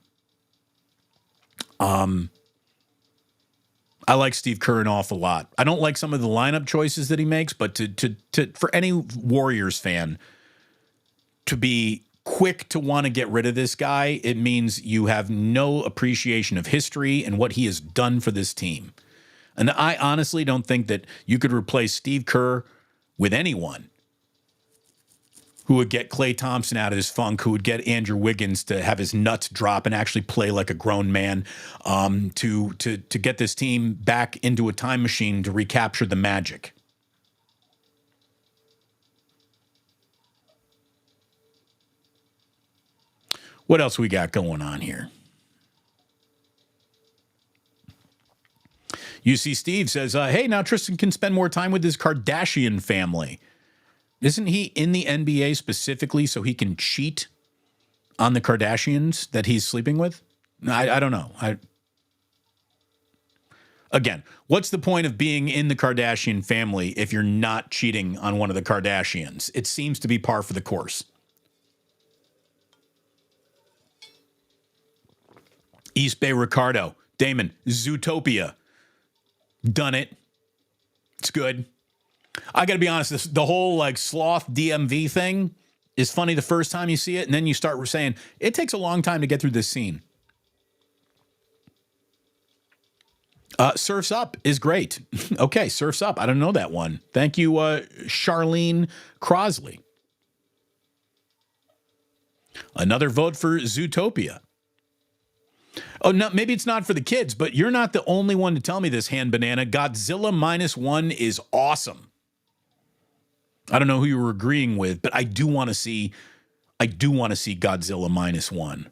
I like Steve Kerr an awful lot. I don't like some of the lineup choices that he makes, but to for any Warriors fan to be quick to want to get rid of this guy, it means you have no appreciation of history and what he has done for this team. And I honestly don't think that you could replace Steve Kerr with anyone who would get Klay Thompson out of his funk, who would get Andrew Wiggins to have his nuts drop and actually play like a grown man, to get this team back into a time machine to recapture the magic. What else we got going on here? UC Steve says, hey, now Tristan can spend more time with his Kardashian family. Isn't he in the NBA specifically so he can cheat on the Kardashians that he's sleeping with? I don't know. Again, what's the point of being in the Kardashian family if you're not cheating on one of the Kardashians? It seems to be par for the course. East Bay Ricardo, Damon, Zootopia. Done it. It's good. I got to be honest, the whole like sloth DMV thing is funny the first time you see it, and then you start saying, it takes a long time to get through this scene. Surf's Up is great. Okay, Surf's Up. I don't know that one. Thank you, Charlene Crosley. Another vote for Zootopia. Oh, no, maybe it's not for the kids, but you're not the only one to tell me this, Hand Banana. Godzilla -1 is awesome. I don't know who you were agreeing with, but I do want to see Godzilla -1.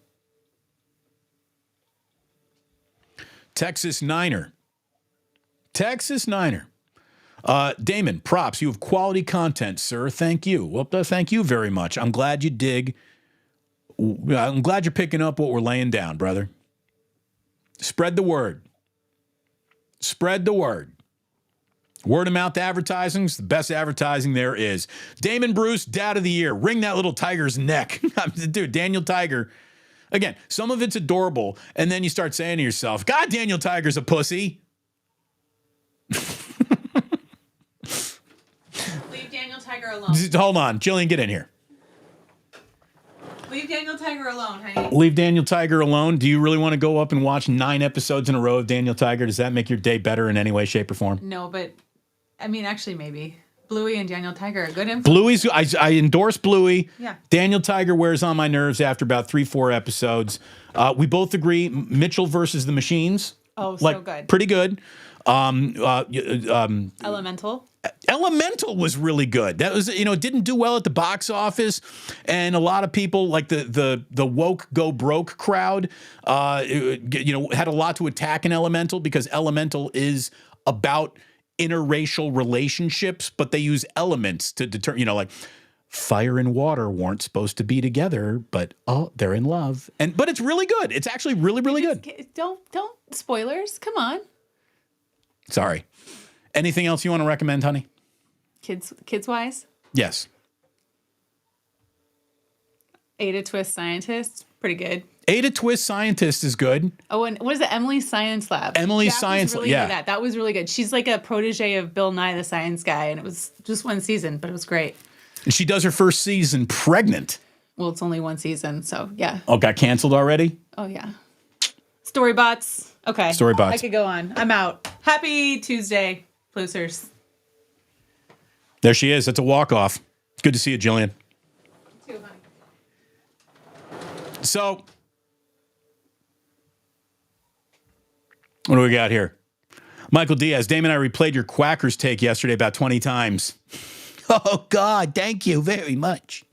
Texas Niner. Damon, props. You have quality content, sir. Thank you. Well, thank you very much. I'm glad you dig. I'm glad you're picking up what we're laying down, brother. Spread the word. Spread the word. Word of mouth advertising is the best advertising there is. Damon Bruce, Dad of the Year. Wring that little tiger's neck. Dude, Daniel Tiger. Again, some of it's adorable, and then you start saying to yourself, God, Daniel Tiger's a pussy. Leave Daniel Tiger alone. Hold on. Jillian, get in here. Leave Daniel Tiger alone, honey. Leave Daniel Tiger alone. Do you really want to go up and watch 9 episodes in a row of Daniel Tiger? Does that make your day better in any way, shape, or form? No, but, I mean, actually, maybe. Bluey and Daniel Tiger are good influence. Bluey's, I endorse Bluey. Yeah. Daniel Tiger wears on my nerves after about 3-4 episodes. We both agree Mitchell versus the Machines. Oh, so good. Pretty good. Elemental. Elemental was really good. That was, it didn't do well at the box office, and a lot of people, like the woke go broke crowd, had a lot to attack in Elemental because Elemental is about interracial relationships, but they use elements to determine, like fire and water weren't supposed to be together, but they're in love, but it's really good. It's actually really, really good. Don't spoilers. Come on. Sorry. Anything else you want to recommend, honey? Kids wise? Yes. Ada Twist Scientist, pretty good. Ada Twist Scientist is good. Oh, and what is it? Emily's Science Lab. Emily's Science Lab, yeah. That was really good. She's like a protege of Bill Nye the Science Guy, and it was just one season, but it was great. And she does her first season pregnant. Well, it's only one season, so yeah. Oh, got canceled already? Oh, yeah. Storybots. Okay. Storybots. I could go on. I'm out. Happy Tuesday, Plusers. There she is. That's a walk-off. Good to see you, Jillian. Too, honey. So, what do we got here? Michael Diaz, Damon and I replayed your Quackers take yesterday about 20 times. Oh, God, thank you very much.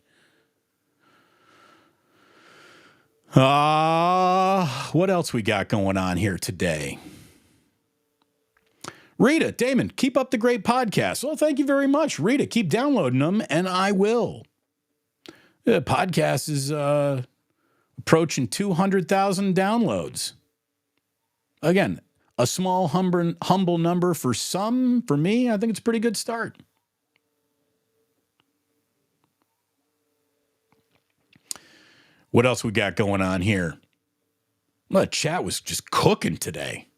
What else we got going on here today? Rita, Damon, keep up the great podcast. Well, thank you very much. Rita, keep downloading them, and I will. The podcast is approaching 200,000 downloads. Again, a small, humble number for some. For me, I think it's a pretty good start. What else we got going on here? Well, chat was just cooking today.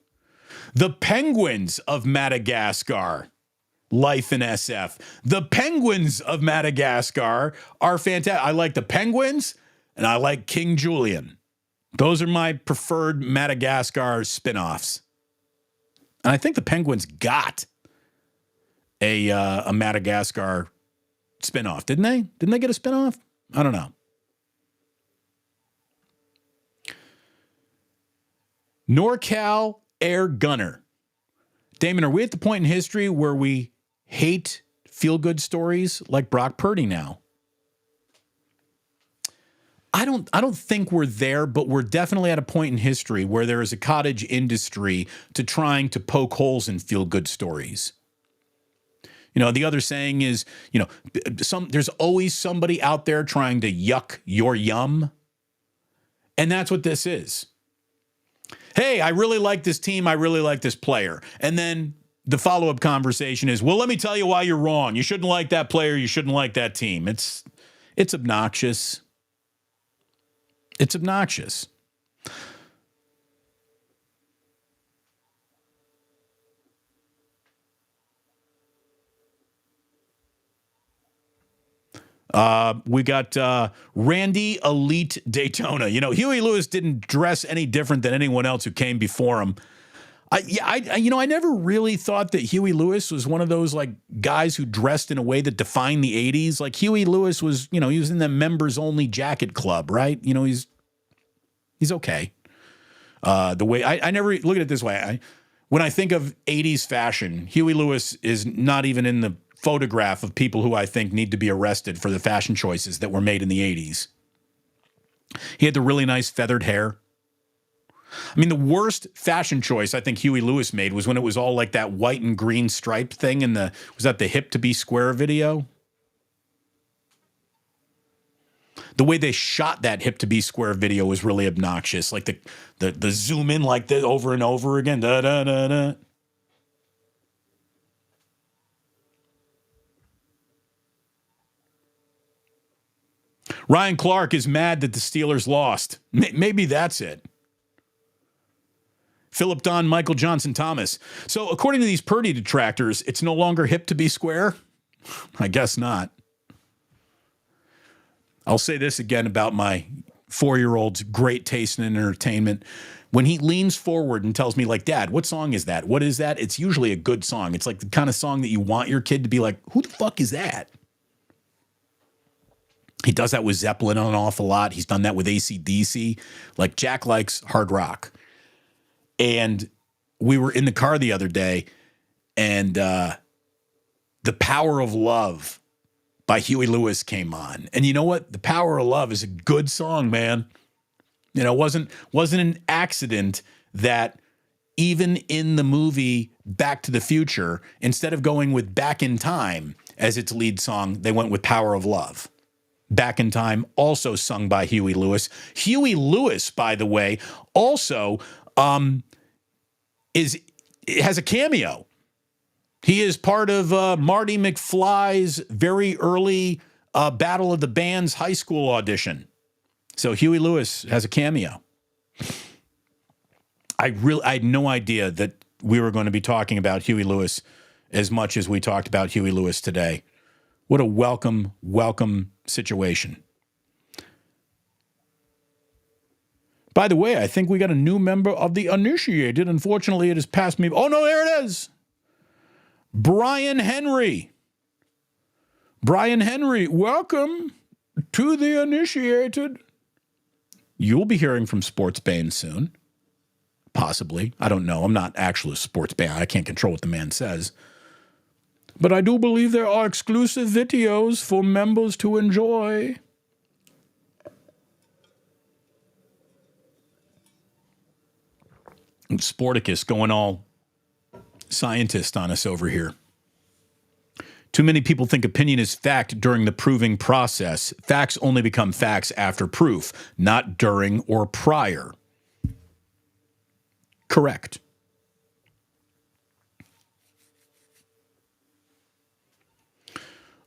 The Penguins of Madagascar. Life in SF. The Penguins of Madagascar are fantastic. I like the Penguins, and I like King Julian. Those are my preferred Madagascar spinoffs. And I think the Penguins got a Madagascar spinoff, didn't they? Didn't they get a spinoff? I don't know. NorCal Air Gunner. Damon, are we at the point in history where we hate feel-good stories like Brock Purdy now? I don't think we're there, but we're definitely at a point in history where there is a cottage industry to trying to poke holes in feel-good stories. The other saying is, there's always somebody out there trying to yuck your yum. And that's what this is. Hey, I really like this team. I really like this player. And then the follow-up conversation is, well, let me tell you why you're wrong. You shouldn't like that player. You shouldn't like that team. It's obnoxious. It's obnoxious. We got Randy Elite Daytona. You know, Huey Lewis didn't dress any different than anyone else who came before him. I never really thought that Huey Lewis was one of those like guys who dressed in a way that defined the 80s. Like Huey Lewis was, he was in the members only jacket club, right? He's okay. The way I never look at it this way. When I think of 80s fashion, Huey Lewis is not even in the photograph of people who I think need to be arrested for the fashion choices that were made in the 80s. He had the really nice feathered hair. I mean, the worst fashion choice I think Huey Lewis made was when it was all like that white and green striped thing in was that the Hip to Be Square video? The way they shot that Hip to Be Square video was really obnoxious. Like the zoom in like this over and over again. Da, da, da, da. Ryan Clark is mad that the Steelers lost. Maybe that's it. Philip Don, Michael Johnson Thomas. So according to these Purdy detractors, it's no longer hip to be square? I guess not. I'll say this again about my 4-year-old's great taste in entertainment. When he leans forward and tells me, like, Dad, what song is that? What is that? It's usually a good song. It's like the kind of song that you want your kid to be like, who the fuck is that? He does that with Zeppelin an awful lot. He's done that with AC/DC. Like, Jack likes hard rock. And we were in the car the other day, and The Power of Love by Huey Lewis came on. And you know what? The Power of Love is a good song, man. It wasn't an accident that even in the movie Back to the Future, instead of going with Back in Time as its lead song, they went with Power of Love. Back in Time, also sung by Huey Lewis. Huey Lewis, by the way, also has a cameo. He is part of Marty McFly's very early Battle of the Bands high school audition. So Huey Lewis has a cameo. I had no idea that we were going to be talking about Huey Lewis as much as we talked about Huey Lewis today. What a welcome situation. By the way, I think we got a new member of the Initiated. Unfortunately, it has passed me. Oh, no, there it is. Brian Henry. Brian Henry, welcome to the Initiated. You'll be hearing from Sports Bane soon. Possibly. I don't know. I'm not actually a sports bane. I can't control what the man says. But I do believe there are exclusive videos for members to enjoy. Sporticus going all scientist on us over here. Too many people think opinion is fact during the proving process. Facts only become facts after proof, not during or prior. Correct.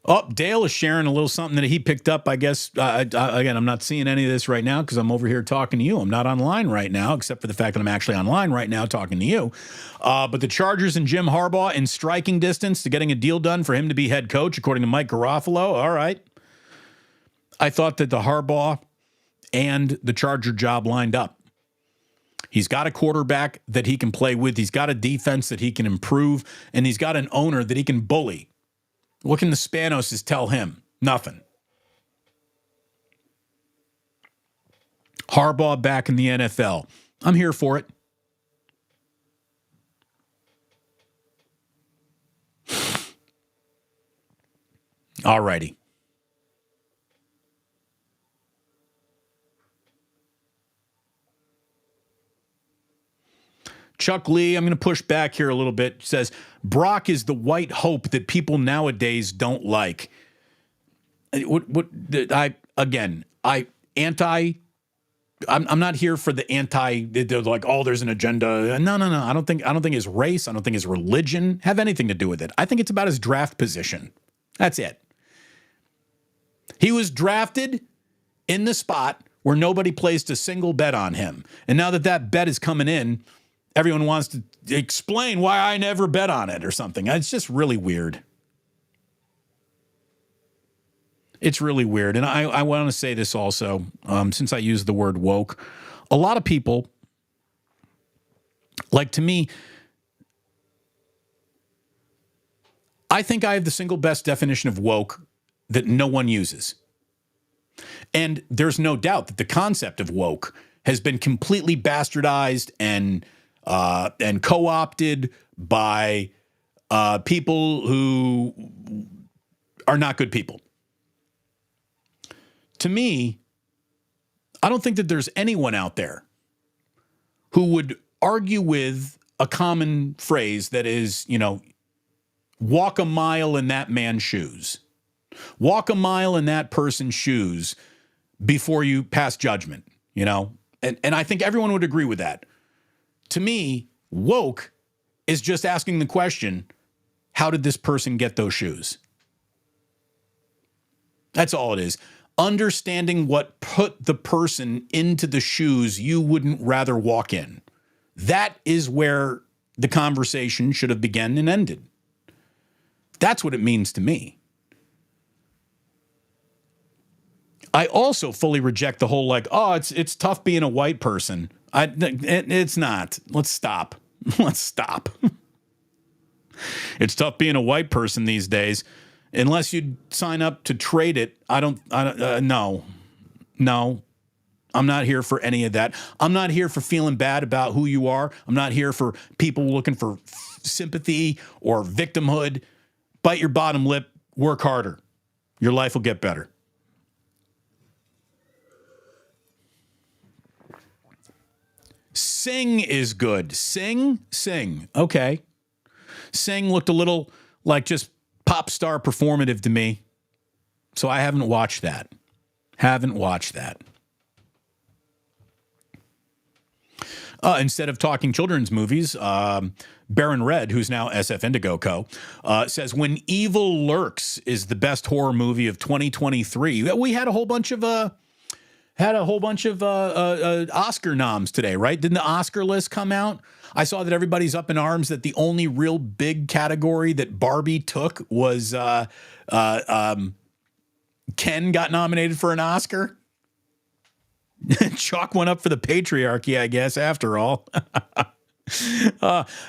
Oh, Dale is sharing a little something that he picked up, I guess. Again, I'm not seeing any of this right now because I'm over here talking to you. I'm not online right now, except for the fact that I'm actually online right now talking to you. But the Chargers and Jim Harbaugh in striking distance to getting a deal done for him to be head coach, according to Mike Garofalo. All right. I thought that the Harbaugh and the Charger job lined up. He's got a quarterback that he can play with. He's got a defense that he can improve. And he's got an owner that he can bully. What can the Spanoses tell him? Nothing. Harbaugh back in the NFL. I'm here for it. All righty. Chuck Lee, I'm going to push back here a little bit, says, Brock is the white hope that people nowadays don't like. Anti-Brock I'm not here for the anti. They're like, oh, there's an agenda. No. I don't think his race, I don't think his religion have anything to do with it. I think it's about his draft position. That's it. He was drafted in the spot where nobody placed a single bet on him. And now that bet is coming in, everyone wants to explain why I never bet on it or something. It's just really weird. It's really weird. And I want to say this also, since I use the word woke, a lot of people, like to me, I think I have the single best definition of woke that no one uses. And there's no doubt that the concept of woke has been completely bastardized and co-opted by people who are not good people. To me, I don't think that there's anyone out there who would argue with a common phrase that is, walk a mile in that man's shoes. Walk a mile in that person's shoes before you pass judgment, And I think everyone would agree with that. To me, woke is just asking the question, how did this person get those shoes? That's all it is. Understanding what put the person into the shoes you wouldn't rather walk in. That is where the conversation should have begun and ended. That's what it means to me. I also fully reject the whole it's tough being a white person. It's not. Let's stop. Let's stop. It's tough being a white person these days. Unless you sign up to trade it, no. I'm not here for any of that. I'm not here for feeling bad about who you are. I'm not here for people looking for sympathy or victimhood. Bite your bottom lip, work harder. Your life will get better. Sing is good. Sing. Okay. Sing looked a little like just pop star performative to me. So I haven't watched that. Instead of talking children's movies, Baron Red, who's now SF Indigo Co., says When Evil Lurks is the best horror movie of 2023. We had a whole bunch of Oscar noms today, right? Didn't the Oscar list come out? I saw that everybody's up in arms that the only real big category that Barbie took was Ken got nominated for an Oscar. Chalk went up for the patriarchy, I guess, after all.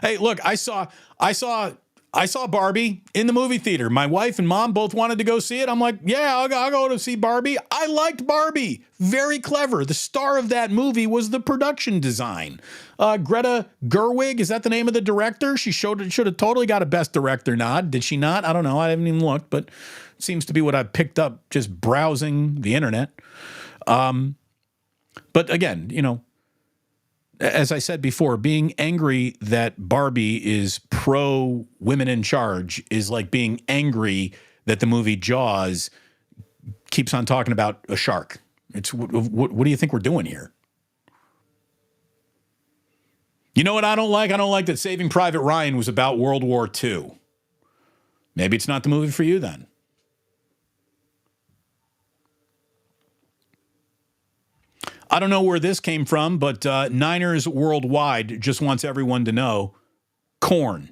Hey, look, I saw Barbie in the movie theater. My wife and mom both wanted to go see it. I'm like, yeah, I'll go to see Barbie. I liked Barbie. Very clever. The star of that movie was the production design. Greta Gerwig, is that the name of the director? She should have totally got a Best Director nod. Did she not? I don't know. I haven't even looked, but it seems to be what I picked up just browsing the internet. But again, as I said before, being angry that Barbie is pro women in charge is like being angry that the movie Jaws keeps on talking about a shark. It's what do you think we're doing here? You know what I don't like? I don't like that Saving Private Ryan was about World War II. Maybe it's not the movie for you then. I don't know where this came from, but Niners Worldwide just wants everyone to know corn.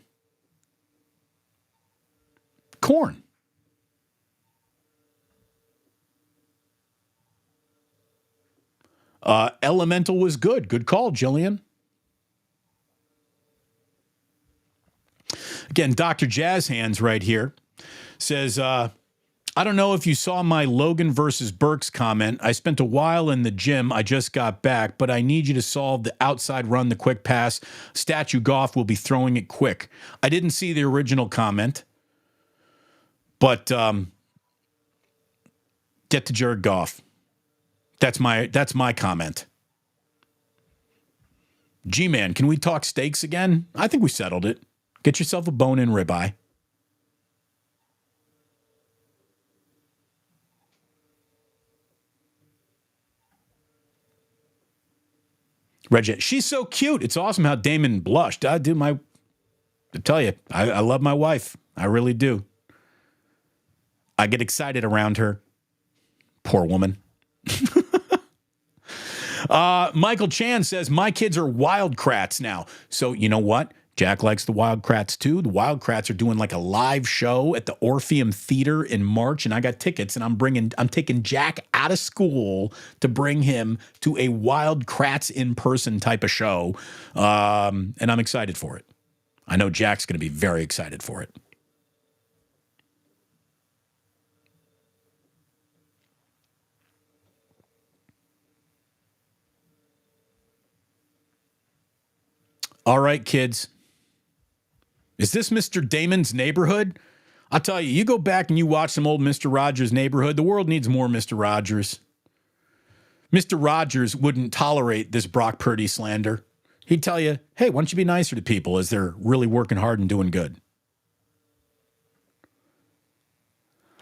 Corn. Elemental was good. Good call, Jillian. Again, Dr. Jazz Hands right here says, I don't know if you saw my Logan versus Burks comment. I spent a while in the gym. I just got back, but I need you to solve the outside run, the quick pass. Statue Goff will be throwing it quick. I didn't see the original comment, but get to Jared Goff. That's my comment. G-Man, can we talk steaks again? I think we settled it. Get yourself a bone-in ribeye. Reggie, she's so cute. It's awesome how Damon blushed. I tell you, I love my wife. I really do. I get excited around her. Poor woman. Michael Chan says, my kids are Wildcrats now. So you know what? Jack likes the Wildcrats too. The Wildcrats are doing like a live show at the Orpheum Theater in March, and I got tickets, and I'm taking Jack out of school to bring him to a Wildcrats in-person type of show, and I'm excited for it. I know Jack's going to be very excited for it. All right, kids. Is this Mr. Damon's Neighborhood? I'll tell you, you go back and you watch some old Mr. Rogers' Neighborhood. The world needs more Mr. Rogers. Mr. Rogers wouldn't tolerate this Brock Purdy slander. He'd tell you, hey, why don't you be nicer to people as they're really working hard and doing good?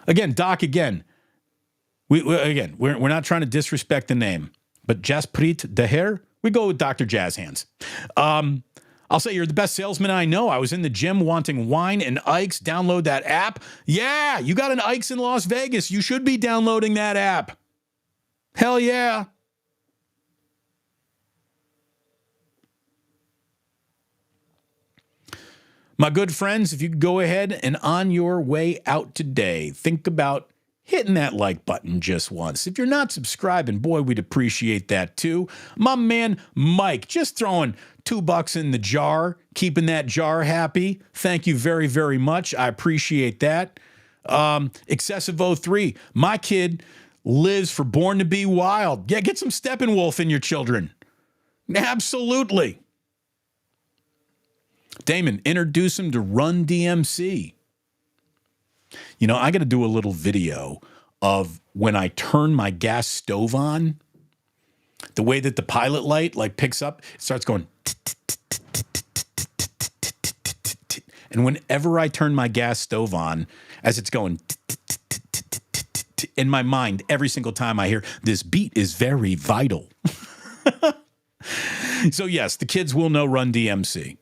Again, Doc, we're not trying to disrespect the name, but Jasprit Daher, we go with Dr. Jazz Hands. I'll say you're the best salesman I know. I was in the gym wanting wine and Ike's. Download that app. Yeah, you got an Ike's in Las Vegas. You should be downloading that app. Hell yeah. My good friends, if you could go ahead and on your way out today, think about hitting that like button just once. If you're not subscribing, boy, we'd appreciate that too. My man Mike, just throwing $2 in the jar, keeping that jar happy. Thank you very, very much. I appreciate that. Excessive 03, my kid lives for Born to Be Wild. Yeah, get some Steppenwolf in your children. Absolutely. Damon, introduce him to Run DMC. You know, I got to do a little video of when I turn my gas stove on, the way that the pilot light like picks up, it starts going. And whenever I turn my gas stove on, as it's going in my mind, every single time I hear this beat is very vital. So yes, the kids will know Run DMC.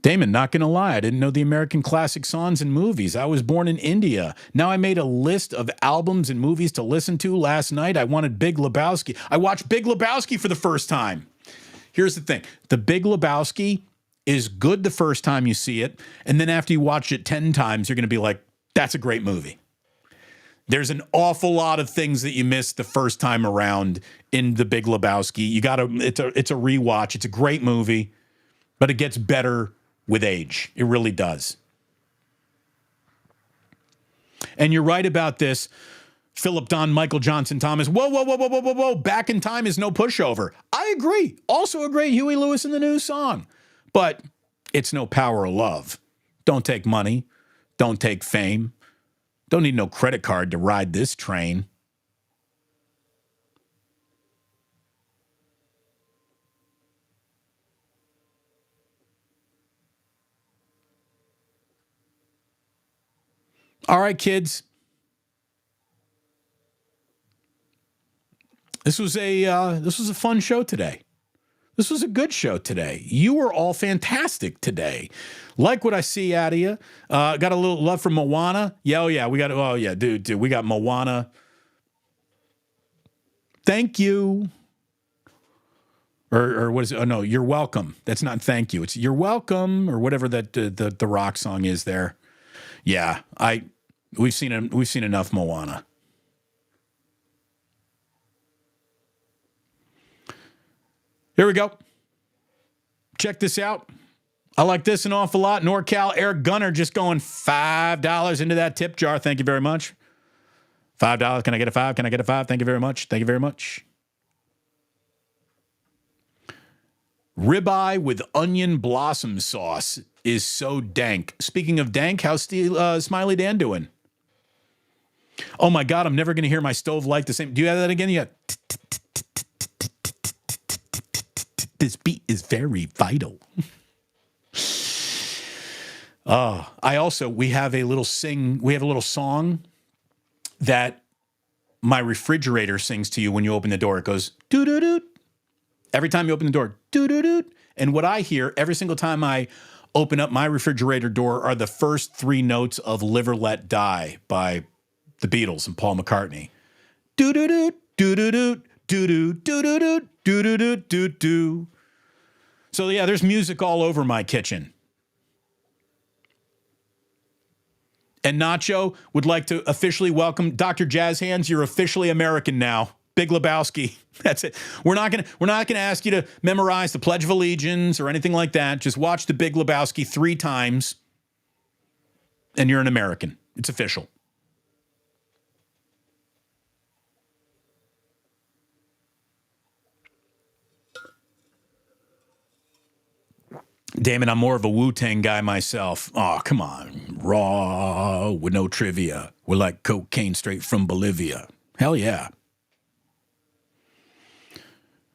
Damon, not going to lie, I didn't know the American classic songs and movies. I was born in India. Now I made a list of albums and movies to listen to last night. I wanted Big Lebowski. I watched Big Lebowski for the first time. Here's the thing. The Big Lebowski is good the first time you see it, and then after you watch it 10 times, you're going to be like, that's a great movie. There's an awful lot of things that you missed the first time around in The Big Lebowski. It's a rewatch. It's a great movie, but it gets better with age. It really does. And you're right about this. Philip Don, Michael Johnson Thomas. Whoa. Back in Time is no pushover. I agree. Also a great Huey Lewis in the News song. But it's no Power of Love. Don't take money. Don't take fame. Don't need no credit card to ride this train. All right, kids. This was a fun show today. This was a good show today. You were all fantastic today. Like what I see out of you. Got a little love from Moana. Yeah, we got. Dude, we got Moana. Thank you. Or what is it? Oh no, you're welcome. That's not thank you. It's you're welcome or whatever that the rock song is there. Yeah, we've seen enough Moana. Here we go. Check this out. I like this an awful lot. NorCal Eric Gunner just going $5 into that tip jar. Thank you very much. $5. Can I get a 5? Can I get a 5? Thank you very much. Thank you very much. Ribeye with onion blossom sauce is so dank. Speaking of dank, how's Smiley Dan doing? Oh my God, I'm never going to hear my stove light the same. Do you have that again? Yeah. This beat is very vital. We have a little song that my refrigerator sings to you when you open the door. It goes doo-doo-doo. Every time you open the door, doo-doo-doo. And what I hear every single time I open up my refrigerator door are the first 3 notes of Live or Let Die by the Beatles and Paul McCartney. Doo-doo-doo, doo-doo-doo, doo-doo, doo-doo-doo, doo-doo-doo, doo-doo. So yeah, there's music all over my kitchen. And Nacho would like to officially welcome Dr. Jazz Hands. You're officially American now. Big Lebowski. That's it. We're not gonna ask you to memorize the Pledge of Allegiance or anything like that. Just watch the Big Lebowski 3 times, and you're an American. It's official. Damn it, I'm more of a Wu-Tang guy myself. Oh, come on. Raw with no trivia. We're like cocaine straight from Bolivia. Hell yeah.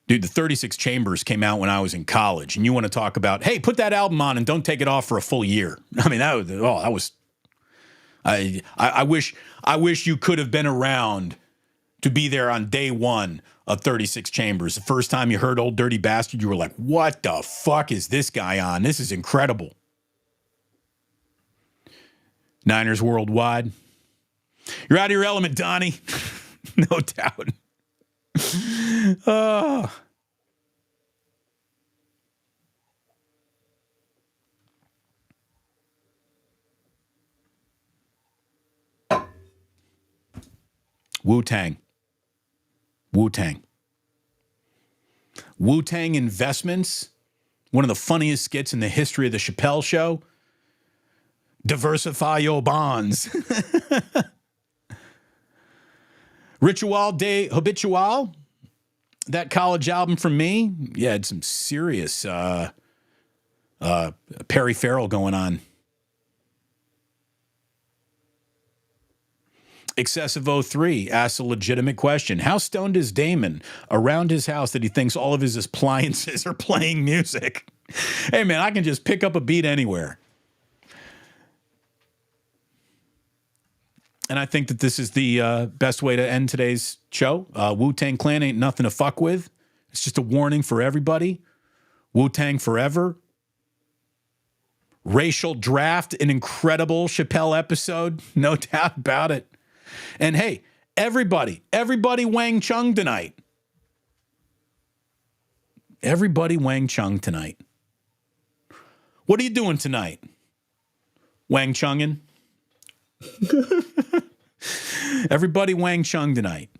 Dude, the 36 Chambers came out when I was in college, and you want to talk about, hey, put that album on and don't take it off for a full year. I mean, I wish you could have been around to be there on day 1 of 36 Chambers. The first time you heard Old Dirty Bastard, you were like, what the fuck is this guy on? This is incredible. Niners Worldwide. You're out of your element, Donnie. No doubt. Wu-Tang. Wu-Tang. Wu-Tang Investments, one of the funniest skits in the history of the Chappelle Show. Diversify your bonds. Ritual de Habitual, that college album from me, yeah, had some serious Perry Farrell going on. Excessive 03 asks a legitimate question. How stoned is Damon around his house that he thinks all of his appliances are playing music? Hey, man, I can just pick up a beat anywhere. And I think that this is the best way to end today's show. Wu-Tang Clan ain't nothing to fuck with. It's just a warning for everybody. Wu-Tang forever. Racial Draft, an incredible Chappelle episode. No doubt about it. And hey, everybody Wang Chung tonight. Everybody Wang Chung tonight. What are you doing tonight? Wang Chungin'? Everybody Wang Chung tonight.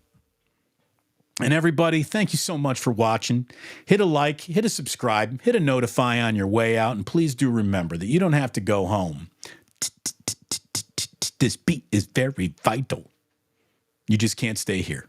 And everybody, thank you so much for watching. Hit a like, hit a subscribe, hit a notify on your way out, and please do remember that you don't have to go home. This beat is very vital. You just can't stay here.